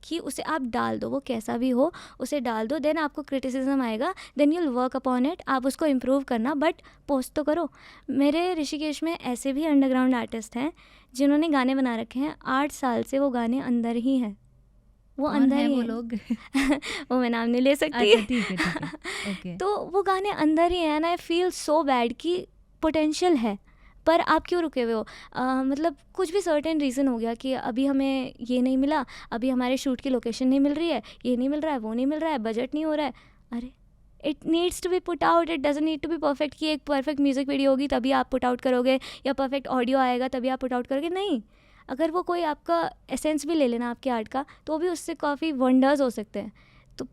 कि उसे आप डाल दो, वो कैसा भी हो उसे डाल दो, देन आपको क्रिटिसिज्म आएगा, then you'll work upon it, आप उसको इम्प्रूव करना, बट पोस्ट तो करो। मेरे ऋषिकेश में ऐसे भी अंडरग्राउंड आर्टिस्ट हैं जिन्होंने गाने बना रखे हैं, 8 साल से वो गाने अंदर ही हैं, वो कौन अंदर है ही वो हैं। लोग? वो मैं नाम नहीं ले सकती। अच्छा ठीक है ठीक है, ओके। तो वो गाने अंदर ही हैं, and I feel so bad कि पोटेंशियल है पर आप क्यों रुके हुए हो। मतलब कुछ भी सर्टेन रीज़न हो गया कि अभी हमें ये नहीं मिला, अभी हमारे शूट की लोकेशन नहीं मिल रही है, ये नहीं मिल रहा है, वो नहीं मिल रहा है, बजट नहीं हो रहा है। अरे it needs to be put out, it doesn't need to be perfect कि एक परफेक्ट म्यूज़िक वीडियो होगी तभी आप पुट आउट करोगे, या परफेक्ट ऑडियो आएगा तभी आप पुट आउट करोगे। नहीं, अगर वो कोई आपका एसेंस भी ले लेना आपके आर्ट का, तो भी उससे काफ़ी वंडर्स हो सकते हैं। तो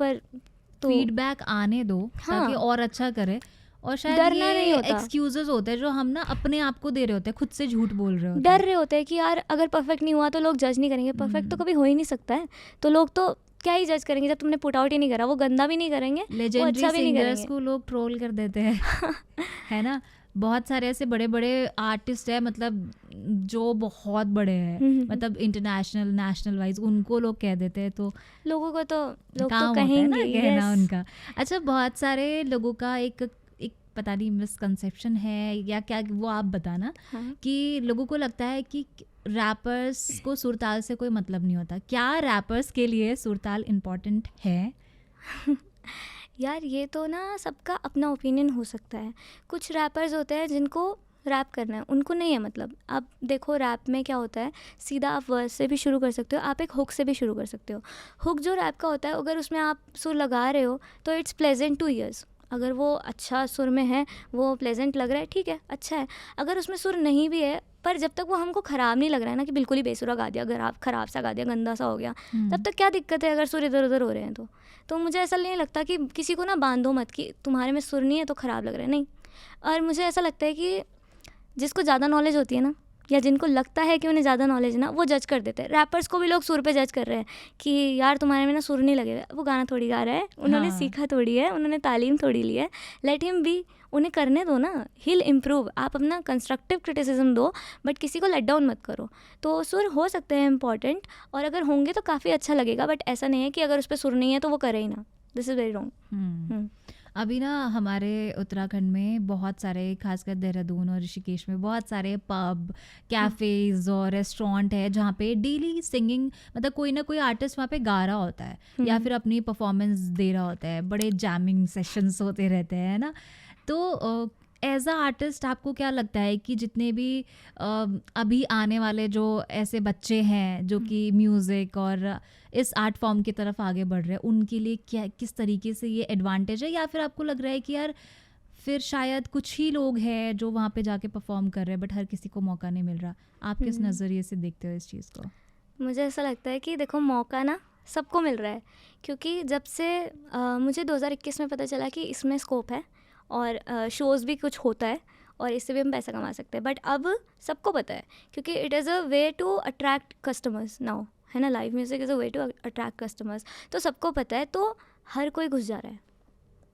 फीडबैक आने दो ताकि हाँ, और अच्छा करे। और शायद डरना नहीं ये होता। एक्सक्यूजेस होते हैं जो हम ना अपने आप को दे रहे होते हैं, खुद से झूठ बोल रहे होते डर हैं। रहे होते हैं कि यार अगर परफेक्ट नहीं हुआ तो लोग जज नहीं करेंगे। परफेक्ट तो कभी हो ही नहीं सकता है, तो लोग तो क्या ही जज करेंगे जब तुमने पुट आउट ही नहीं करा। वो गंदा भी नहीं करेंगे, वो लेजेंडरी अच्छा भी नहीं सिंगर्स करेंगे। को लोग ट्रोल कर देते हैं है ना। बहुत सारे ऐसे बड़े बड़े आर्टिस्ट हैं, मतलब जो बहुत बड़े हैं, मतलब इंटरनेशनल नेशनल वाइज उनको लोग कह देते हैं, तो लोग तो काम होता है कहेंगे ना कहना yes। उनका। अच्छा, बहुत सारे लोगों का एक एक पता नहीं मिसकंसेप्शन है या क्या, वो आप बताना, हाँ। कि लोगों को लगता है कि रैपर्स को सुरताल से कोई मतलब नहीं होता। क्या रैपर्स के लिए सुरताल इम्पोर्टेंट है? यार ये तो ना सबका अपना ओपिनियन हो सकता है। कुछ रैपर्स होते हैं जिनको रैप करना है, उनको नहीं है मतलब। आप देखो रैप में क्या होता है, सीधा आप वर्स से भी शुरू कर सकते हो, आप एक हुक से भी शुरू कर सकते हो। हुक जो रैप का होता है, अगर उसमें आप सुर लगा रहे हो तो इट्स प्लेजेंट टू ईयर्स। अगर वो अच्छा सुर में है, वो प्लेजेंट लग रहा है, ठीक है, अच्छा है। अगर उसमें सुर नहीं भी है, पर जब तक वो हमको ख़राब नहीं लग रहा है ना, कि बिल्कुल ही बेसुरा गा दिया, ख़राब सा गा दिया, गंदा सा हो गया, तब तक क्या दिक्कत है अगर सुर इधर उधर हो रहे हैं तो मुझे ऐसा नहीं लगता कि किसी को ना बांधो मत कि तुम्हारे में सुर नहीं है तो ख़राब लग रहा है, नहीं। और मुझे ऐसा लगता है कि जिसको ज़्यादा नॉलेज होती है ना, या जिनको लगता है कि उन्हें ज़्यादा नॉलेज है ना, वो जज कर देते हैं। रैपर्स को भी लोग सुर पे जज कर रहे हैं कि यार तुम्हारे में ना सुर नहीं लगेगा, वो गाना थोड़ी गा रहा है, उन्होंने हाँ। सीखा थोड़ी है, उन्होंने तालीम थोड़ी ली है, लेट हिम बी, उन्हें करने दो ना, हिल इम्प्रूव। आप अपना कंस्ट्रक्टिव क्रिटिसिज्म दो, बट किसी को लेट डाउन मत करो। तो सुर हो सकते हैं इंपॉर्टेंट, और अगर होंगे तो काफ़ी अच्छा लगेगा, बट ऐसा नहीं है कि अगर उस पर सुर नहीं है तो वो करे ही ना। This is very wrong. अभी ना हमारे उत्तराखंड में बहुत सारे, खासकर देहरादून और ऋषिकेश में बहुत सारे पब, कैफ़ेज और रेस्टोरेंट है जहाँ पे डेली सिंगिंग, मतलब कोई ना कोई आर्टिस्ट वहाँ पे गा रहा होता है या फिर अपनी परफॉर्मेंस दे रहा होता है। बड़े जैमिंग सेशंस होते रहते हैं ना। तो एज अ आर्टिस्ट आपको क्या लगता है कि जितने भी अभी आने वाले जो ऐसे बच्चे हैं जो कि म्यूज़िक और इस आर्ट फॉर्म की तरफ आगे बढ़ रहे हैं, उनके लिए क्या, किस तरीके से ये एडवांटेज है, या फिर आपको लग रहा है कि यार फिर शायद कुछ ही लोग हैं जो वहाँ पे जाके परफॉर्म कर रहे हैं बट हर किसी को मौका नहीं मिल रहा? आप किस नज़रिए से देखते हो इस चीज़ को? मुझे ऐसा लगता है कि देखो मौका ना सबको मिल रहा है, क्योंकि जब से मुझे 2021 में पता चला कि इसमें स्कोप है और शोज़ भी कुछ होता है और इससे भी हम पैसा कमा सकते हैं। बट अब सबको पता है, क्योंकि it is a way to attract customers now, है ना। Live music is a way to attract customers, तो सबको पता है, तो हर कोई घुस जा रहा है,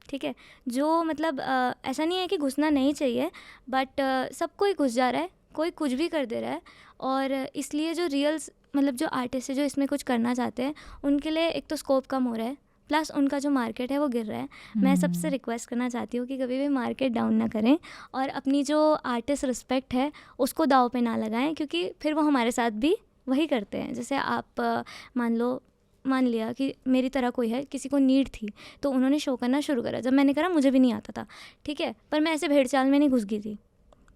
ठीक है। जो मतलब ऐसा नहीं है कि घुसना नहीं चाहिए, बट सब कोई घुस जा रहा है, कोई कुछ भी कर दे रहा है। और इसलिए जो रियल्स मतलब जो आर्टिस्ट है जो इसमें कुछ करना चाहते हैं, उनके लिए एक तो स्कोप कम हो रहा है, प्लस उनका जो मार्केट है वो गिर रहा है। मैं सबसे रिक्वेस्ट करना चाहती हूँ कि कभी भी मार्केट डाउन ना करें और अपनी जो आर्टिस्ट रिस्पेक्ट है उसको दाव पे ना लगाएं, क्योंकि फिर वो हमारे साथ भी वही करते हैं। जैसे आप मान लिया कि मेरी तरह कोई है, किसी को नीड थी तो उन्होंने शो करना शुरू करा। जब मैंने करा मुझे भी नहीं आता था, ठीक है, पर मैं ऐसे भेड़ चाल में नहीं घुस गई थी।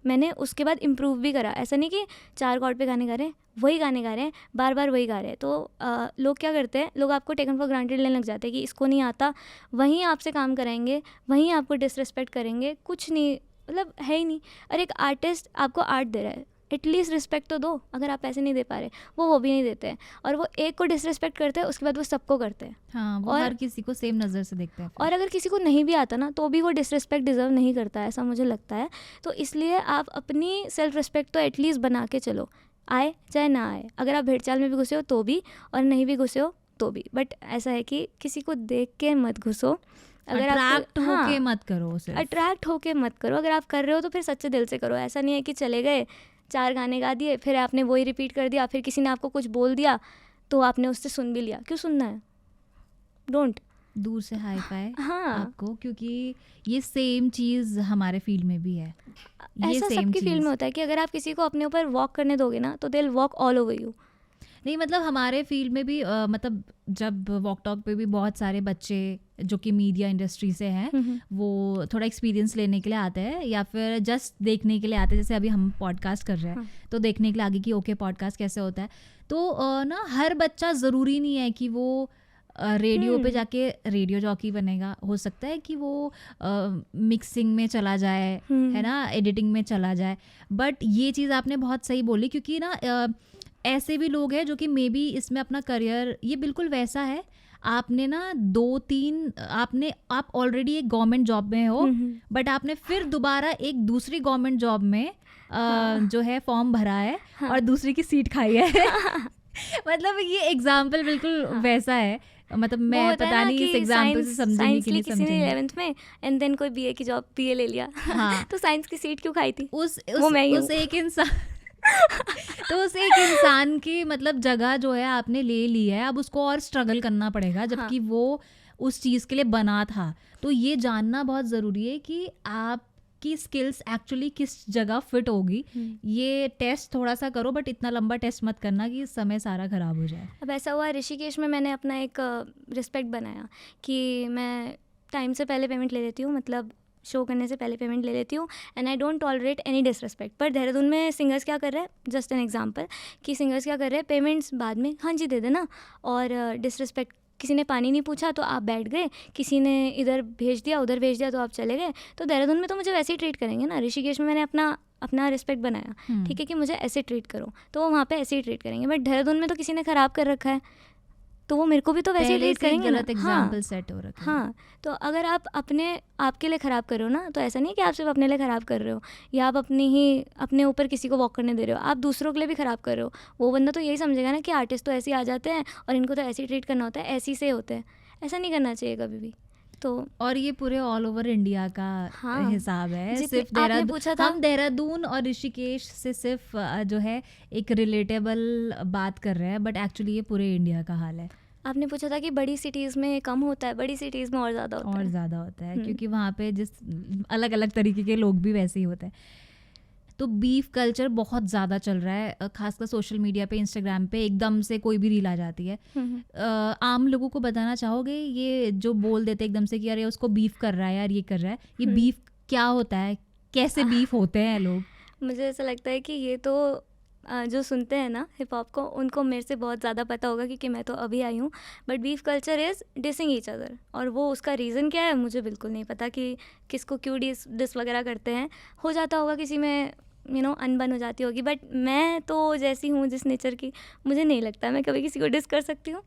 मैंने उसके बाद इम्प्रूव भी करा। ऐसा नहीं कि 4 कॉर्ड पे गाने गा रहे हैं, वही गाने गा रहे हैं, बार बार वही गा रहे हैं। तो लोग क्या करते हैं, लोग आपको टेकन फॉर ग्रांटेड लेने लग जाते हैं कि इसको नहीं आता, वहीं आपसे काम कराएंगे, वहीं आपको डिसरिस्पेक्ट करेंगे, कुछ नहीं, मतलब है ही नहीं। और एक आर्टिस्ट आपको आर्ट दे रहा है, एटलीस्ट रिस्पेक्ट तो दो। अगर आप पैसे नहीं दे पा रहे, वो भी नहीं देते हैं, और वो एक को डिसरिस्पेक्ट करते हैं, उसके बाद वो सबको करते हैं। हाँ, वो और हर किसी को सेम नज़र से देखते हैं फिर। और अगर किसी को नहीं भी आता ना तो भी वो डिसरिस्पेक्ट डिज़र्व नहीं करता है, ऐसा मुझे लगता है। तो इसलिए आप अपनी सेल्फ रिस्पेक्ट तो एटलीस्ट बना के चलो, आए चाहे ना आए। अगर आप भेड़चाल में भी घुसे हो तो भी, और नहीं भी घुसे हो तो भी, बट ऐसा है कि किसी को देख के मत घुसो। अगर अट्रैक्ट आप होके मत करो सिर्फ। अट्रैक्ट होके मत करो। अगर आप कर रहे हो तो फिर सच्चे दिल से करो। ऐसा नहीं है कि चले गए, 4 गाने गा दिए, फिर आपने वही रिपीट कर दिया, फिर किसी ने आपको कुछ बोल दिया तो आपने उससे सुन भी लिया। क्यों सुनना है? डोंट। दूर से हाई फाई हाँ, आपको, क्योंकि ये सेम चीज़ हमारे फील्ड में भी है। ये ऐसा सेम सबकी फील्ड चीज़ में होता है कि अगर आप किसी को अपने ऊपर वॉक करने दोगे ना तो they will walk all over you. नहीं, मतलब हमारे फील्ड में भी मतलब जब वॉक टॉक पे भी बहुत सारे बच्चे जो कि मीडिया इंडस्ट्री से हैं वो थोड़ा एक्सपीरियंस लेने के लिए आते हैं या फिर जस्ट देखने के लिए आते हैं। जैसे अभी हम पॉडकास्ट कर रहे हैं तो देखने के लिए आगे कि ओके पॉडकास्ट कैसे होता है। तो ना हर बच्चा ज़रूरी नहीं है कि वो रेडियो पे जाके रेडियो जॉकी बनेगा। हो सकता है कि वो मिक्सिंग में चला जाए, है ना, एडिटिंग में चला जाए। बट ये चीज़ आपने बहुत सही बोली, क्योंकि ना ऐसे भी लोग हैं जो कि मे बी इसमें अपना करियर, ये बिल्कुल वैसा है, आपने ना 2-3 आप ऑलरेडी एक गवर्नमेंट जॉब में हो, बट आपने फिर दोबारा एक दूसरी गवर्नमेंट जॉब में जो है फॉर्म भरा है और दूसरी की सीट खाई है। मतलब ये एग्जाम्पल बिल्कुल वैसा है। मतलब मैं पता नहीं इस एग्जाम्पल से समझेंगी कि नहीं किसी ने समझेंगी। 11th में एंड देन कोई बीए की जॉब बीए ले लिया। हाँ। तो साइंस की सीट क्यों खाई थी? वो मैं ही उस एक इंसान तो उस एक इंसान की मतलब जगह जो है आपने ले ली है, अब उसको और स्ट्रगल करना पड़ेगा, जबकि वो उस चीज़ के लिए बना था। तो ये जानना बहुत ज़रूरी है कि आपकी स्किल्स एक्चुअली किस जगह फिट होगी। ये टेस्ट थोड़ा सा करो, बट इतना लंबा टेस्ट मत करना कि समय सारा ख़राब हो जाए। अब ऐसा हुआ ऋषिकेश में, मैंने अपना एक रिस्पेक्ट बनाया कि मैं टाइम से पहले पेमेंट ले लेती हूँ, मतलब शो करने से पहले पेमेंट ले लेती हूँ, and I don't tolerate any disrespect. पर देहरादून में सिंगर्स क्या कर रहे हैं, जस्ट एन एग्जांपल, कि सिंगर्स क्या कर रहे हैं, पेमेंट्स बाद में, हाँ जी दे देना, और डिसरिस्पेक्ट, किसी ने पानी नहीं पूछा तो आप बैठ गए, किसी ने इधर भेज दिया उधर भेज दिया तो आप चले गए। तो देहरादून में तो मुझे वैसे ही ट्रीट करेंगे ना। ऋषिकेश में मैंने अपना रिस्पेक्ट बनाया, ठीक है, कि मुझे ऐसे ट्रीट करो, तो वो वहाँ पे ऐसे ही ट्रीट करेंगे। बट देहरादून में तो किसी ने ख़राब कर रखा है तो वो मेरे को भी तो वैसे ही ट्रीट करेंगे ना। गलत एग्जांपल सेट हो रखा है। हाँ, तो अगर आप आपके लिए ख़राब कर रहे हो ना, तो ऐसा नहीं कि आप सिर्फ अपने लिए ख़राब कर रहे हो या आप अपने ऊपर किसी को वॉक करने दे रहे हो, आप दूसरों के लिए भी ख़राब कर रहे हो। वो बंदा तो यही समझेगा ना कि आर्टिस्ट तो ऐसे ही आ जाते हैं और इनको तो ऐसे ही ट्रीट करना होता है, ऐसे से होते हैं। ऐसा नहीं करना चाहिए कभी भी। तो और ये पूरे ऑल ओवर इंडिया का हिसाब है। सिर्फ हम देहरादून और ऋषिकेश से सिर्फ जो है एक रिलेटेबल बात कर रहे हैं, बट एक्चुअली ये पूरे इंडिया का हाल है। आपने पूछा था कि बड़ी सिटीज़ में कम होता है, बड़ी सिटीज़ में और ज़्यादा होता है। क्योंकि वहाँ पे जिस अलग अलग तरीके के लोग भी वैसे ही होते हैं। तो बीफ कल्चर बहुत ज़्यादा चल रहा है, खासकर सोशल मीडिया पे, इंस्टाग्राम पे एकदम से कोई भी रील आ जाती है। आम लोगों को बताना चाहोगे ये जो बोल देते एकदम से कि अरे उसको बीफ कर रहा है यार, ये कर रहा है, ये बीफ क्या होता है, कैसे बीफ होते हैं लोग? मुझे ऐसा लगता है कि ये तो जो सुनते हैं ना हिप हॉप को, उनको मेरे से बहुत ज़्यादा पता होगा क्योंकि मैं तो अभी आई हूँ। But beef culture is dissing each other, और वो उसका रीज़न क्या है मुझे बिल्कुल नहीं पता कि किसको क्यों डिस वगैरह करते हैं। हो जाता होगा किसी में अनबन हो जाती होगी, बट मैं तो जैसी हूँ जिस नेचर की, मुझे नहीं लगता मैं कभी किसी को डिस कर सकती हूँ।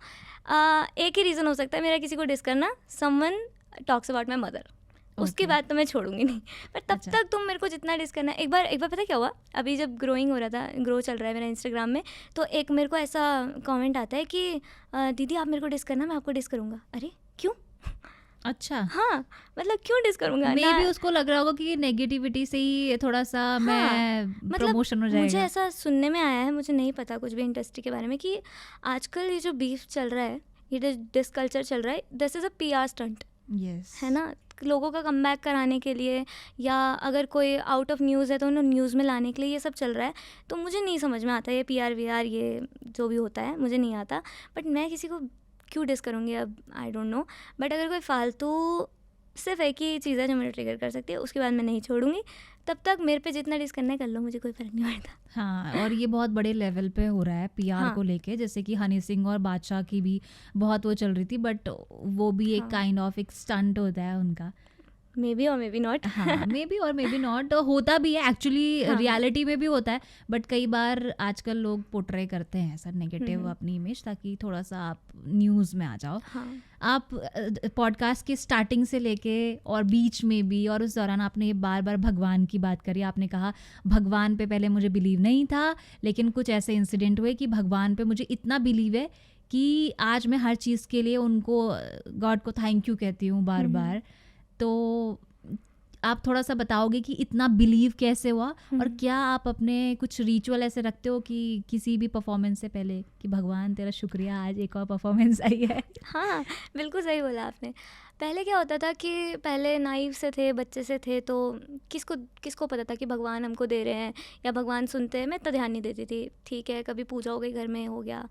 एक ही रीज़न हो सकता है मेरा किसी को डिस करना, someone talks about my mother, उसकी बात तो मैं छोड़ूंगी नहीं। पर तब तक तुम मेरे को जितना डिस करना है। एक बार पता क्या हुआ, अभी जब ग्रो चल रहा है मेरा इंस्टाग्राम में, तो एक मेरे को ऐसा कमेंट आता है कि दीदी आप मेरे को डिस करना, मैं आपको डिस करूँगा। अरे क्यों? अच्छा, हाँ, मतलब क्यों डिस करूँगा? मे भी उसको लग रहा होगा कि नेगेटिविटी से ही थोड़ा सा मैं प्रमोशन हो जाएगा। मुझे ऐसा सुनने में आया है, मुझे नहीं पता कुछ भी इंडस्ट्री के बारे में, कि आजकल ये जो बीफ चल रहा है ये डिस कल्चर चल रहा है, this is a PR stunt, yes है ना, लोगों का कमबैक कराने के लिए, या अगर कोई आउट ऑफ न्यूज़ है तो उन्हें न्यूज़ में लाने के लिए ये सब चल रहा है। तो मुझे नहीं समझ में आता ये PR VR ये जो भी होता है, मुझे नहीं आता। बट मैं किसी को क्यों डिस करूँगी अब, आई डोंट नो। बट अगर कोई फालतू सिर्फ एक ही चीज़ है जो मुझे ट्रिगर कर सकती है, उसके बाद मैं नहीं छोड़ूंगी। तब तक मेरे पे जितना डिस करना है कर लो, मुझे कोई फ़र्क नहीं पड़ता। हाँ, और ये बहुत बड़े लेवल पे हो रहा है PR हाँ। को लेके, जैसे कि हनी सिंह और बादशाह की भी बहुत वो चल रही थी, बट वो भी एक हाँ। काइंड ऑफ एक स्टंट होता है उनका। मे बी और मे बी नॉट। हाँ, मे बी और मे बी नॉट, होता भी है एक्चुअली, हाँ। रियलिटी में भी होता है, बट कई बार आजकल लोग पोर्ट्रे करते हैं ऐसा नेगेटिव अपनी इमेज, ताकि थोड़ा सा आप न्यूज़ में आ जाओ। हाँ आप पॉडकास्ट की स्टार्टिंग से लेके और बीच में भी और उस दौरान आपने ये बार बार भगवान की बात करी। आपने कहा भगवान पे पहले मुझे बिलीव नहीं था, लेकिन कुछ ऐसे इंसिडेंट हुए कि भगवान पे मुझे इतना बिलीव है कि आज मैं हर चीज़ के लिए उनको, गॉड को थैंक यू कहती हूँ बार बार। तो आप थोड़ा सा बताओगे कि इतना बिलीव कैसे हुआ, और क्या आप अपने कुछ रिचुअल ऐसे रखते हो कि किसी भी परफॉर्मेंस से पहले कि भगवान तेरा शुक्रिया, आज एक और परफॉर्मेंस आई है? हाँ, बिल्कुल सही बोला आपने। पहले क्या होता था कि पहले नाइव से थे, बच्चे से थे, तो किसको पता था कि भगवान हमको दे रहे हैं या भगवान सुनते हैं। मैं इतना ध्यान नहीं देती थी। ठीक है, कभी पूजा हो गई घर में, हो गया,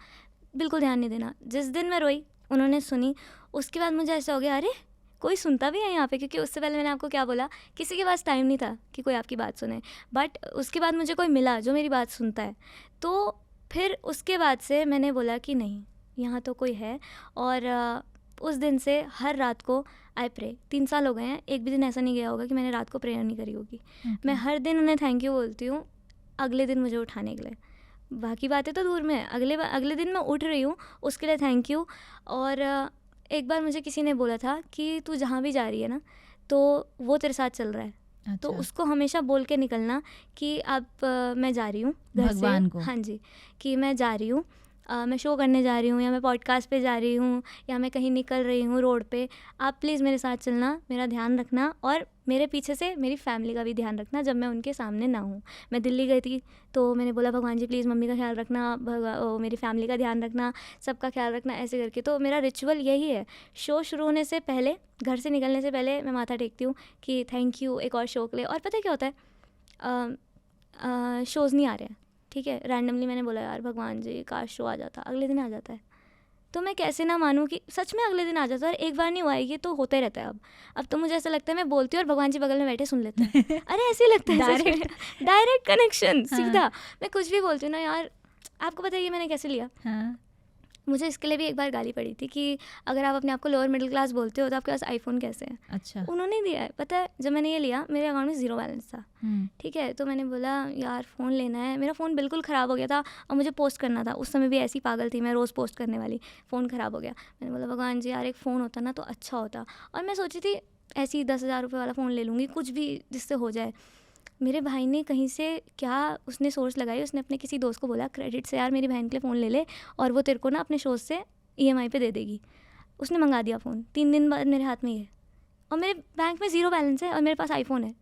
बिल्कुल ध्यान नहीं देना। जिस दिन मैं रोई, उन्होंने सुनी, उसके बाद मुझे ऐसा हो गया, अरे कोई सुनता भी है यहाँ पे। क्योंकि उससे पहले मैंने आपको क्या बोला, किसी के पास टाइम नहीं था कि कोई आपकी बात सुने। बट उसके बाद मुझे कोई मिला जो मेरी बात सुनता है, तो फिर उसके बाद से मैंने बोला कि नहीं, यहाँ तो कोई है। और उस दिन से हर रात को आई प्रे। 3 साल हो गए हैं, एक भी दिन ऐसा नहीं गया होगा कि मैंने रात को प्रेयर नहीं करी होगी। मैं हर दिन उन्हें थैंक यू बोलती हूँ अगले दिन मुझे उठाने के लिए। बाकी बातें तो दूर में है, अगले दिन मैं उठ रही हूँ, उसके लिए थैंक यू। और एक बार मुझे किसी ने बोला था कि तू जहाँ भी जा रही है ना, तो वो तेरे साथ चल रहा है। अच्छा। तो उसको हमेशा बोल के निकलना कि अब मैं जा रही हूँ घर से। भगवान को। हाँ जी, कि मैं जा रही हूँ, मैं शो करने जा रही हूँ, या मैं पॉडकास्ट पे जा रही हूँ, या मैं कहीं निकल रही हूँ रोड पे। आप प्लीज़ मेरे साथ चलना, मेरा ध्यान रखना, और मेरे पीछे से मेरी फैमिली का भी ध्यान रखना जब मैं उनके सामने ना हूँ। मैं दिल्ली गई थी, तो मैंने बोला भगवान जी प्लीज़ मम्मी का ख्याल रखना, मेरी फैमिली का ध्यान रखना, सबका ख्याल रखना, ऐसे करके। तो मेरा रिचुअल यही है, शो शुरू होने से पहले, घर से निकलने से पहले मैं माथा टेकती हूँ कि थैंक यू एक और शो के लिए। और पता है क्या होता है, शोज़ नहीं आ रहे हैं, ठीक है, रैंडमली मैंने बोला यार भगवान जी काश शो आ जाता, अगले दिन आ जाता है। तो मैं कैसे ना मानूं कि सच में अगले दिन आ जाता है। और एक बार नहीं हुआ है, ये तो होता ही रहता है। अब तो मुझे ऐसा लगता है मैं बोलती हूँ और भगवान जी बगल में बैठे सुन लेते हैं। अरे ऐसे ही लगता है, डायरेक्ट कनेक्शन, सीधा। मैं कुछ भी बोलती हूँ ना यार, आपको पता है ये मैंने कैसे लिया? हाँ। मुझे इसके लिए भी एक बार गाली पड़ी थी कि अगर आप अपने आप को लोअर मिडिल क्लास बोलते हो तो आपके पास आईफोन कैसे है? अच्छा। उन्होंने दिया है, पता है। जब मैंने ये लिया, मेरे अकाउंट में 0 बैलेंस था, ठीक है। तो मैंने बोला यार फ़ोन लेना है। मेरा फ़ोन बिल्कुल ख़राब हो गया था और मुझे पोस्ट करना था। उस समय भी ऐसी पागल थी मैं, रोज़ पोस्ट करने वाली। फ़ोन ख़राब हो गया। मैंने बोला भगवान जी यार एक फ़ोन होता ना तो अच्छा होता। और मैं सोची थी ऐसे ही 10,000 रुपये वाला फ़ोन ले लूँगी, कुछ भी जिससे हो जाए। मेरे भाई ने कहीं से क्या उसने सोर्स लगाई, उसने अपने किसी दोस्त को बोला क्रेडिट से यार मेरी बहन के लिए फ़ोन ले ले और वो तेरे को ना अपने शोज़ से EMI पे दे देगी। उसने मंगा दिया फ़ोन, 3 दिन बाद मेरे हाथ में ही है, और मेरे बैंक में 0 बैलेंस है और मेरे पास आईफोन है।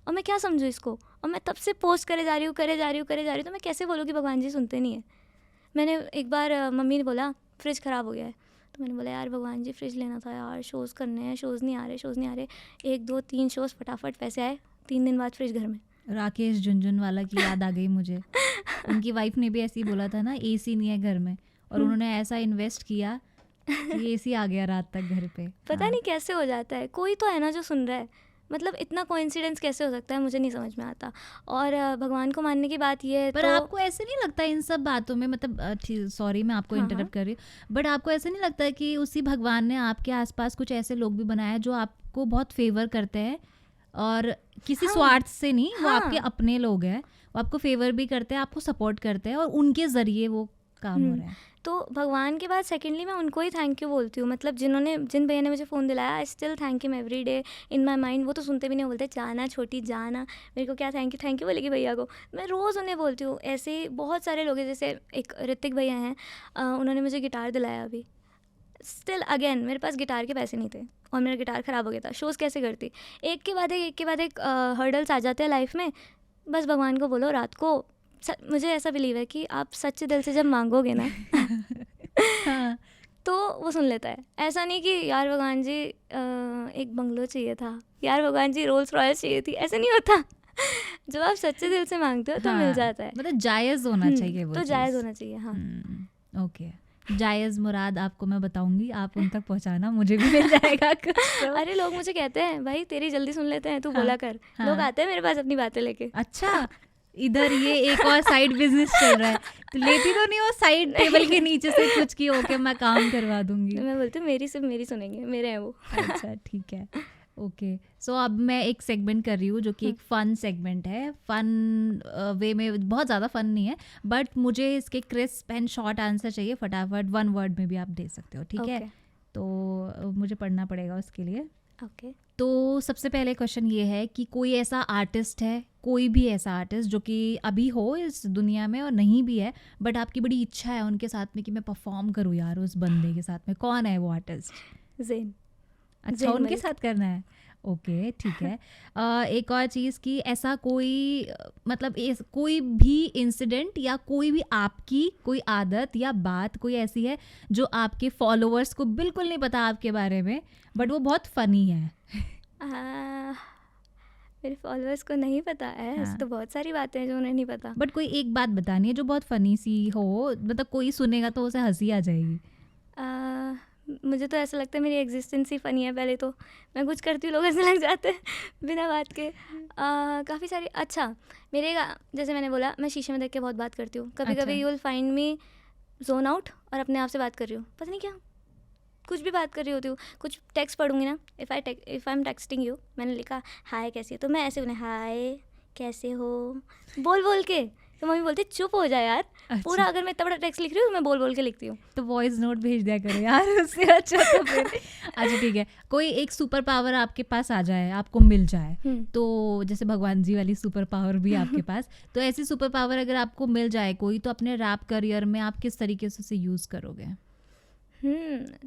और मैं क्या समझूँ इसको? और मैं तब से पोस्ट करे जा रही हूँ, तो मैं कैसे बोलूँ कि भगवान जी सुनते नहीं है? मैंने एक बार मम्मी ने बोला फ्रिज ख़राब हो गया है, तो मैंने बोला यार भगवान जी फ्रिज लेना था यार, शोज़ करने हैं, शोज़ नहीं आ रहे। 1 2 3 शोज़ फटाफट पैसे आए, 3 दिन बाद फ्रिज घर में। राकेश झुनझुनवाला की याद आ गई मुझे। उनकी वाइफ ने भी ऐसे ही बोला था ना, AC नहीं है घर में, और उन्होंने ऐसा इन्वेस्ट किया कि AC आ गया रात तक घर पे। पता नहीं कैसे हो जाता है, कोई तो है ना जो सुन रहा है। मतलब इतना कोइंसिडेंस कैसे हो सकता है, मुझे नहीं समझ में आता। और भगवान को मानने की बात ये है, पर तो आपको ऐसे नहीं लगता इन सब बातों में, मतलब सॉरी मैं आपको इंटरप्ट कर रही हूँ, बट आपको ऐसे नहीं लगता कि उसी भगवान ने आपके आसपास कुछ ऐसे लोग भी बनाए जो आपको बहुत फेवर करते हैं, और किसी स्वार्थ से नहीं, वो आपके अपने लोग हैं, वो आपको फेवर भी करते हैं, आपको सपोर्ट करते हैं, और उनके ज़रिए वो काम हो रहा है? तो भगवान के बाद सेकेंडली मैं उनको ही थैंक यू बोलती हूँ। मतलब जिन भैया ने मुझे फ़ोन दिलाया, I still thank you every day in my mind. वो तो सुनते भी नहीं, बोलते जाना छोटी जाना, मेरे को क्या थैंक यू बोलेगी भैया को। मैं रोज़ उन्हें बोलती हूँ। ऐसे ही बहुत सारे लोग हैं, जैसे एक ऋतिक भैया हैं, उन्होंने मुझे गिटार दिलाया अभी। स्टिल अगेन मेरे पास गिटार के पैसे नहीं थे और मेरा गिटार ख़राब हो गया था। शोज़ कैसे करती? एक के बाद एक हर्डल्स आ जाते हैं लाइफ में। बस भगवान को बोलो रात को। मुझे ऐसा बिलीव है कि आप सच्चे दिल से जब मांगोगे ना हाँ। तो वो सुन लेता है। ऐसा नहीं कि यार भगवान जी एक बंगलो चाहिए था, यार भगवान जी रोल्स रॉयल्स चाहिए थी, ऐसा नहीं होता। जब आप सच्चे दिल से मांगते हो तो मिल जाता है। मतलब जायज़ होना चाहिए वो तो चीज़। जायज़ होना चाहिए। हाँ ओके, जायज़ मुराद आपको मैं बताऊंगी, आप उन तक पहुंचाना, मुझे भी मिल जाएगा कुछ तो। अरे लोग मुझे कहते हैं भाई तेरी जल्दी सुन लेते हैं, तू हाँ, बोला कर। हाँ। लोग आते हैं मेरे पास अपनी बातें लेके। अच्छा, इधर ये एक और साइड बिजनेस चल रहा है, तो लेती तो नहीं हो साइड टेबल के नीचे से कुछ की ओके मैं काम करवा दूंगी। मैं बोलती हूँ मेरी सिर्फ मेरी सुनेंगे, मेरे हैं वो। अच्छा ठीक है, ओके। सो अब मैं एक सेगमेंट कर रही हूँ जो कि एक फन सेगमेंट है। फन वे में, बहुत ज़्यादा फन नहीं है, बट मुझे इसके क्रिस्प एंड शॉर्ट आंसर चाहिए फटाफट, 1 वर्ड में भी आप दे सकते हो, ठीक है? तो मुझे पढ़ना पड़ेगा उसके लिए। ओके। तो सबसे पहले क्वेश्चन ये है कि कोई ऐसा आर्टिस्ट है, कोई भी ऐसा आर्टिस्ट जो कि अभी हो इस दुनिया में और नहीं भी है, बट आपकी बड़ी इच्छा है उनके साथ में कि मैं परफॉर्म करूँ यार उस बंदे के साथ में, कौन है वो आर्टिस्ट? ज़ेन। अच्छा, ज़ेन उनके मलिक। साथ करना है, ओके ठीक है। एक और चीज़ कि ऐसा कोई मतलब कोई भी इंसिडेंट या कोई भी आपकी कोई आदत या बात कोई ऐसी है जो आपके फॉलोअर्स को बिल्कुल नहीं पता आपके बारे में, बट वो बहुत फनी है। मेरे फॉलोअर्स को नहीं पता है, ऐसी हाँ। तो बहुत सारी बातें हैं जो उन्हें नहीं पता। बट कोई एक बात बतानी है जो बहुत फनी सी हो, मतलब कोई सुनेगा तो उसे हंसी आ जाएगी। मुझे तो ऐसा लगता है मेरी एग्जिस्टेंस ही फ़नी है। पहले तो मैं कुछ करती हूँ लोग ऐसे लग जाते हैं बिना बात के। काफ़ी सारी, अच्छा मेरे जैसे मैंने बोला मैं शीशे में देख के बहुत बात करती हूँ। कभी अच्छा। कभी you will find me zone out और अपने आप से बात कर रही हूँ, पता नहीं क्या कुछ भी बात कर रही होती हूँ। कुछ टेक्स्ट पढ़ूंगी ना, if I am texting you, मैंने लिखा हाय कैसी है, तो मैं ऐसे बोले हाय कैसे हो बोल बोल के, तो मम्मी बोलती चुप हो जा यार। अच्छा। पूरा अगर मैं इतना बड़ा टेक्स्ट लिख रही हूँ मैं बोल बोल के लिखती हूँ। तो वॉइस नोट भेज दिया करो यार उससे अच्छा तो फिर। अच्छा ठीक है, कोई एक सुपर पावर आपके पास आ जाए, आपको मिल जाए, तो जैसे भगवान जी वाली सुपर पावर भी आपके पास, तो ऐसी सुपर पावर अगर आपको मिल जाए कोई, तो अपने रैप करियर में आप किस तरीके से उसे यूज़ करोगे?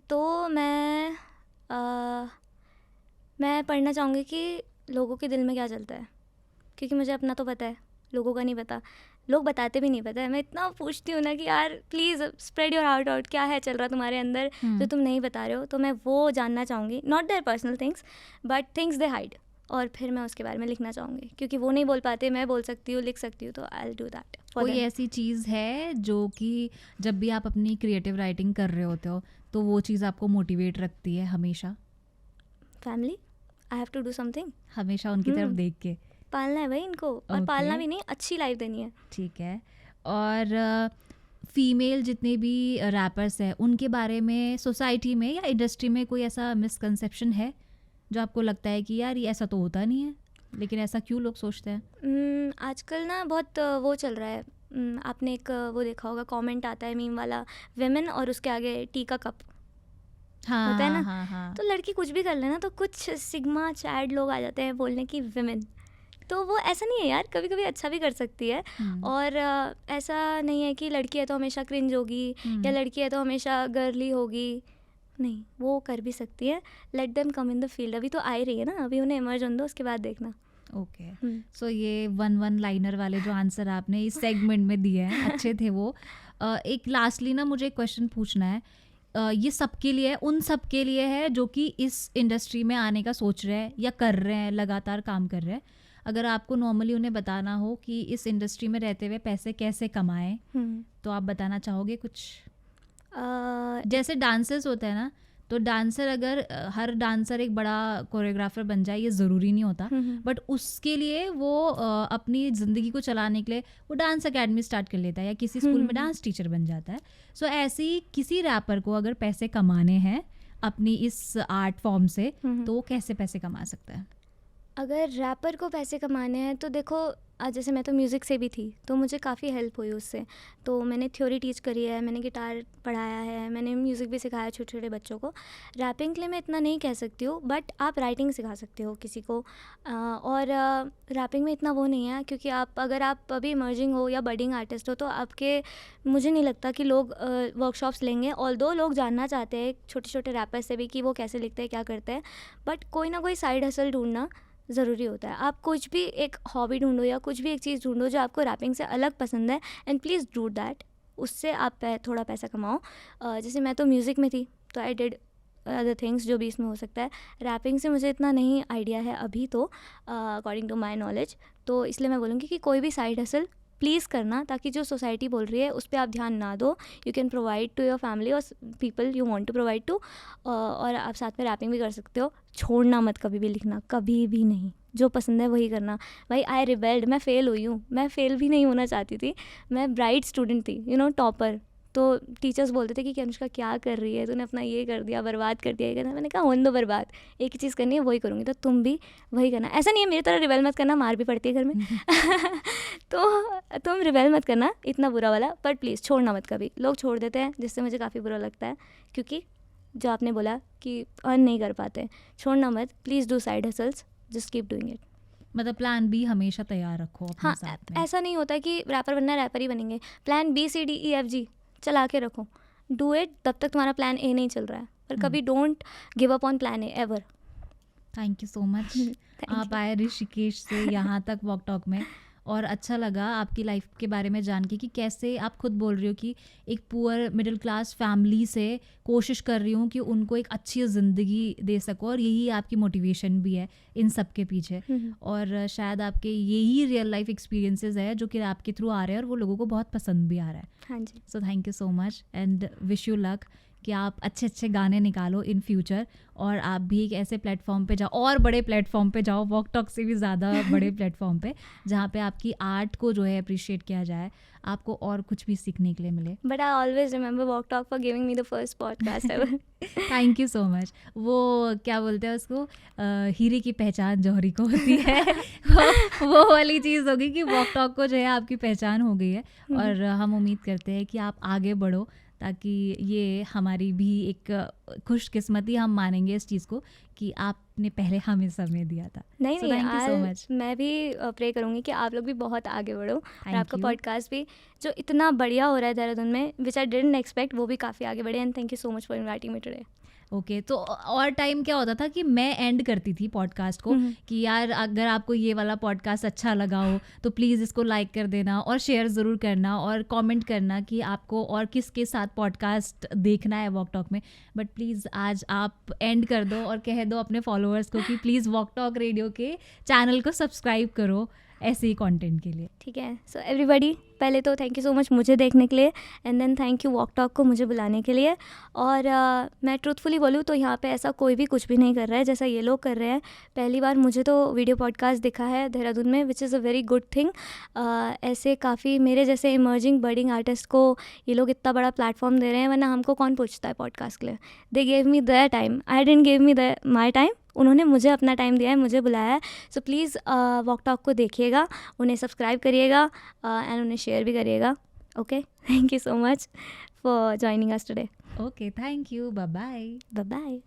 तो मैं पढ़ना चाहूँगी कि लोगों के दिल में क्या चलता है, क्योंकि मुझे अपना तो पता है, लोगों का नहीं पता। लोग बताते भी नहीं पता है। मैं इतना पूछती हूँ ना कि यार please spread your heart out, क्या है चल रहा तुम्हारे अंदर जो तुम नहीं बता रहे हो। तो मैं वो जानना चाहूँगी, not their personal things but things they hide, और फिर मैं उसके बारे में लिखना चाहूँगी, क्योंकि वो नहीं बोल पाते, मैं बोल सकती हूँ, लिख सकती हूँ, तो आई विल डू दैट। कोई ऐसी चीज़ है जो कि जब भी आप अपनी क्रिएटिव राइटिंग कर रहे होते हो तो वो चीज़ आपको मोटिवेट रखती है हमेशा? Family, I have to do something. हमेशा उनकी तरफ देख के पालना है भाई इनको, और पालना भी नहीं, अच्छी लाइफ देनी है। ठीक है। और फीमेल जितने भी रैपर्स हैं उनके बारे में सोसाइटी में या इंडस्ट्री में कोई ऐसा मिसकंसेप्शन है जो आपको लगता है कि यार ये ऐसा तो होता नहीं है, लेकिन ऐसा क्यों लोग सोचते हैं? आजकल ना बहुत वो चल रहा है, आपने एक वो देखा होगा, कमेंट आता है मीम वाला, विमेन और उसके आगे टी का कप हाँ, होता है ना। हाँ। तो लड़की कुछ भी कर लेना तो कुछ सिग्मा चैड लोग आ जाते हैं बोलने की विमेन, तो वो ऐसा नहीं है यार, कभी कभी अच्छा भी कर सकती है। और ऐसा नहीं है कि लड़की है तो हमेशा क्रिंज होगी या लड़की है तो हमेशा गर्ली होगी, नहीं, वो कर भी सकती है। Let them come in the field, अभी तो आ ही रही है ना, अभी उन्हें इमर्ज होने दो, उसके बाद देखना। ओके, सो ये वन लाइनर वाले जो आंसर आपने इस सेगमेंट में दिए हैं अच्छे थे वो। एक लास्टली ना मुझे एक क्वेश्चन पूछना है, ये सबके लिए, उन सब के लिए है जो कि इस इंडस्ट्री में आने का सोच रहे हैं या कर रहे हैं, लगातार काम कर रहे हैं। अगर आपको नॉर्मली उन्हें बताना हो कि इस इंडस्ट्री में रहते हुए पैसे कैसे कमाएं, तो आप बताना चाहोगे कुछ? जैसे डांसर्स होते हैं ना, तो डांसर अगर हर डांसर एक बड़ा कोरियोग्राफर बन जाए ये ज़रूरी नहीं होता, बट उसके लिए वो अपनी ज़िंदगी को चलाने के लिए वो डांस अकेडमी स्टार्ट कर लेता है या किसी स्कूल में डांस टीचर बन जाता है। सो ऐसे ही किसी रैपर को अगर पैसे कमाने हैं अपनी इस आर्ट फॉर्म से, तो वो कैसे पैसे कमा सकता है? अगर रैपर को पैसे कमाने हैं तो देखो, जैसे मैं तो म्यूज़िक से भी थी तो मुझे काफ़ी हेल्प हुई उससे। तो मैंने थ्योरी टीच करी है, मैंने गिटार पढ़ाया है, मैंने म्यूज़िक भी सिखाया छोटे छोटे बच्चों को। रैपिंग के लिए मैं इतना नहीं कह सकती हूँ, बट आप राइटिंग सिखा सकते हो किसी को। और रैपिंग में इतना वो नहीं है, क्योंकि अगर आप अभी इमर्जिंग हो या बडिंग आर्टिस्ट हो तो आपके, मुझे नहीं लगता कि लोग वर्कशॉप्स लेंगे। ऑल्दो लोग जानना चाहते हैं छोटे छोटे रैपर से भी कि वो कैसे लिखते हैं, क्या करते हैं, बट कोई ना कोई साइड हसल ढूंढना ज़रूरी होता है। आप कुछ भी एक हॉबी ढूंढो या कुछ भी एक चीज़ ढूंढो जो आपको रैपिंग से अलग पसंद है, एंड प्लीज़ डू दैट। उससे आप थोड़ा पैसा कमाओ। जैसे मैं तो म्यूज़िक में थी, तो आई डिड अदर थिंग्स जो भी इसमें हो सकता है। रैपिंग से मुझे इतना नहीं आइडिया है अभी तो, अकॉर्डिंग टू माई नॉलेज। तो इसलिए मैं बोलूँगी कि कोई भी साइड हसल प्लीज़ करना, ताकि जो सोसाइटी बोल रही है उस पर आप ध्यान ना दो। You can provide to your family और people you want to provide to, और आप साथ में रैपिंग भी कर सकते हो। छोड़ना मत कभी भी लिखना, कभी भी नहीं। जो पसंद है वही करना। भाई आई रिबेल्ड, मैं फ़ेल हुई हूँ, मैं फ़ेल भी नहीं होना चाहती थी। मैं ब्राइट स्टूडेंट थी, यू नो, टॉपर। तो टीचर्स बोलते थे कि अनुष्का क्या कर रही है, तूने अपना ये कर दिया, बर्बाद कर दिया, ये करना। मैंने कहा होने दो बर्बाद, एक ही चीज़ करनी है, वही करूँगी। तो तुम भी वही करना। ऐसा नहीं है मेरी तरह रिबेल मत करना, मार भी पड़ती है घर में। तो तुम रिबेल मत करना इतना बुरा वाला, पर प्लीज़ छोड़ना मत कभी। लोग छोड़ देते हैं, जिससे मुझे काफ़ी बुरा लगता है, क्योंकि जो आपने बोला कि अर्न नहीं कर पाते, छोड़ना मत। Please do side hustles, just keep doing it. मतलब प्लान बी हमेशा तैयार रखो अपने हाँ, साथ में। ऐसा नहीं होता कि रैपर बनना है रैपर ही बनेंगे। प्लान BCDEFG चला के रखो, डू इट। तब तक तुम्हारा प्लान ए नहीं चल रहा है, पर कभी don't give up on plan A ever. Thank you so much. आप आए ऋषिकेश से यहाँ तक वॉक टॉक में, और अच्छा लगा आपकी लाइफ के बारे में जान के कि कैसे आप खुद बोल रही हो कि एक पुअर मिडिल क्लास फैमिली से कोशिश कर रही हूँ कि उनको एक अच्छी ज़िंदगी दे सको, और यही आपकी मोटिवेशन भी है इन सब के पीछे। और शायद आपके यही रियल लाइफ एक्सपीरियंसेस है जो कि आपके थ्रू आ रहे हैं और वो लोगों को बहुत पसंद भी आ रहा है। हाँ जी। So thank you so much and wish you luck कि आप अच्छे अच्छे गाने निकालो इन फ्यूचर, और आप भी एक ऐसे प्लेटफॉर्म पे जाओ, और बड़े प्लेटफॉर्म पे जाओ, वॉक टॉक से भी ज़्यादा बड़े प्लेटफॉर्म पे, जहाँ पे आपकी आर्ट को जो है अप्रिशिएट किया जाए, आपको और कुछ भी सीखने के लिए मिले। But I always remember walk talk for giving me the first podcast ever. Thank you so much. वो क्या बोलते हैं उसको, हीरे की पहचान जौहरी को होती है। वो वाली चीज़ होगी कि वॉक टॉक को जो है आपकी पहचान हो गई है, और हम उम्मीद करते हैं कि आप आगे बढ़ो, ताकि ये हमारी भी एक खुशकिस्मती हम मानेंगे इस चीज़ को कि आपने पहले हमें समय दिया था। नहीं So, नहीं, thank you so much. मैं भी प्रे करूँगी कि आप लोग भी बहुत आगे बढ़ो, और Thank आपका you. पॉडकास्ट भी जो इतना बढ़िया हो रहा है देहरादून में, विच आई डिडंट एक्सपेक्ट, वो भी काफ़ी आगे बढ़े। And thank you so much for inviting me today. Okay तो और टाइम क्या होता था कि मैं एंड करती थी पॉडकास्ट को कि यार अगर आपको ये वाला पॉडकास्ट अच्छा लगा हो तो प्लीज़ इसको लाइक कर देना और शेयर ज़रूर करना और कमेंट करना कि आपको और किसके साथ पॉडकास्ट देखना है वॉक टॉक में। बट प्लीज़ आज आप एंड कर दो और कह दो अपने फॉलोअर्स को कि प्लीज़ वॉक टॉक रेडियो के चैनल को सब्सक्राइब करो ऐसे ही कंटेंट के लिए। ठीक है, सो एवरीबॉडी, पहले तो थैंक यू सो मच मुझे देखने के लिए, and then thank you Walk Talk को मुझे बुलाने के लिए। और मैं ट्रूथफुली बोलूँ तो यहाँ पे ऐसा कोई भी कुछ भी नहीं कर रहा है जैसा ये लोग कर रहे हैं। पहली बार मुझे तो वीडियो पॉडकास्ट दिखा है देहरादून में, which is a very good thing. ऐसे काफ़ी मेरे जैसे इमर्जिंग बर्डिंग आर्टिस्ट को ये लोग इतना बड़ा प्लेटफॉर्म दे रहे हैं, वरना हमको कौन पूछता है पॉडकास्ट के लिए। They gave me their time, I didn't give me my time. उन्होंने मुझे अपना टाइम दिया है, मुझे बुलाया है। सो प्लीज़ वॉक टॉक को देखिएगा, उन्हें सब्सक्राइब करिएगा एंड उन्हें शेयर भी करिएगा। Okay, thank you so much for joining us today. Okay, thank you, bye bye. Bye bye.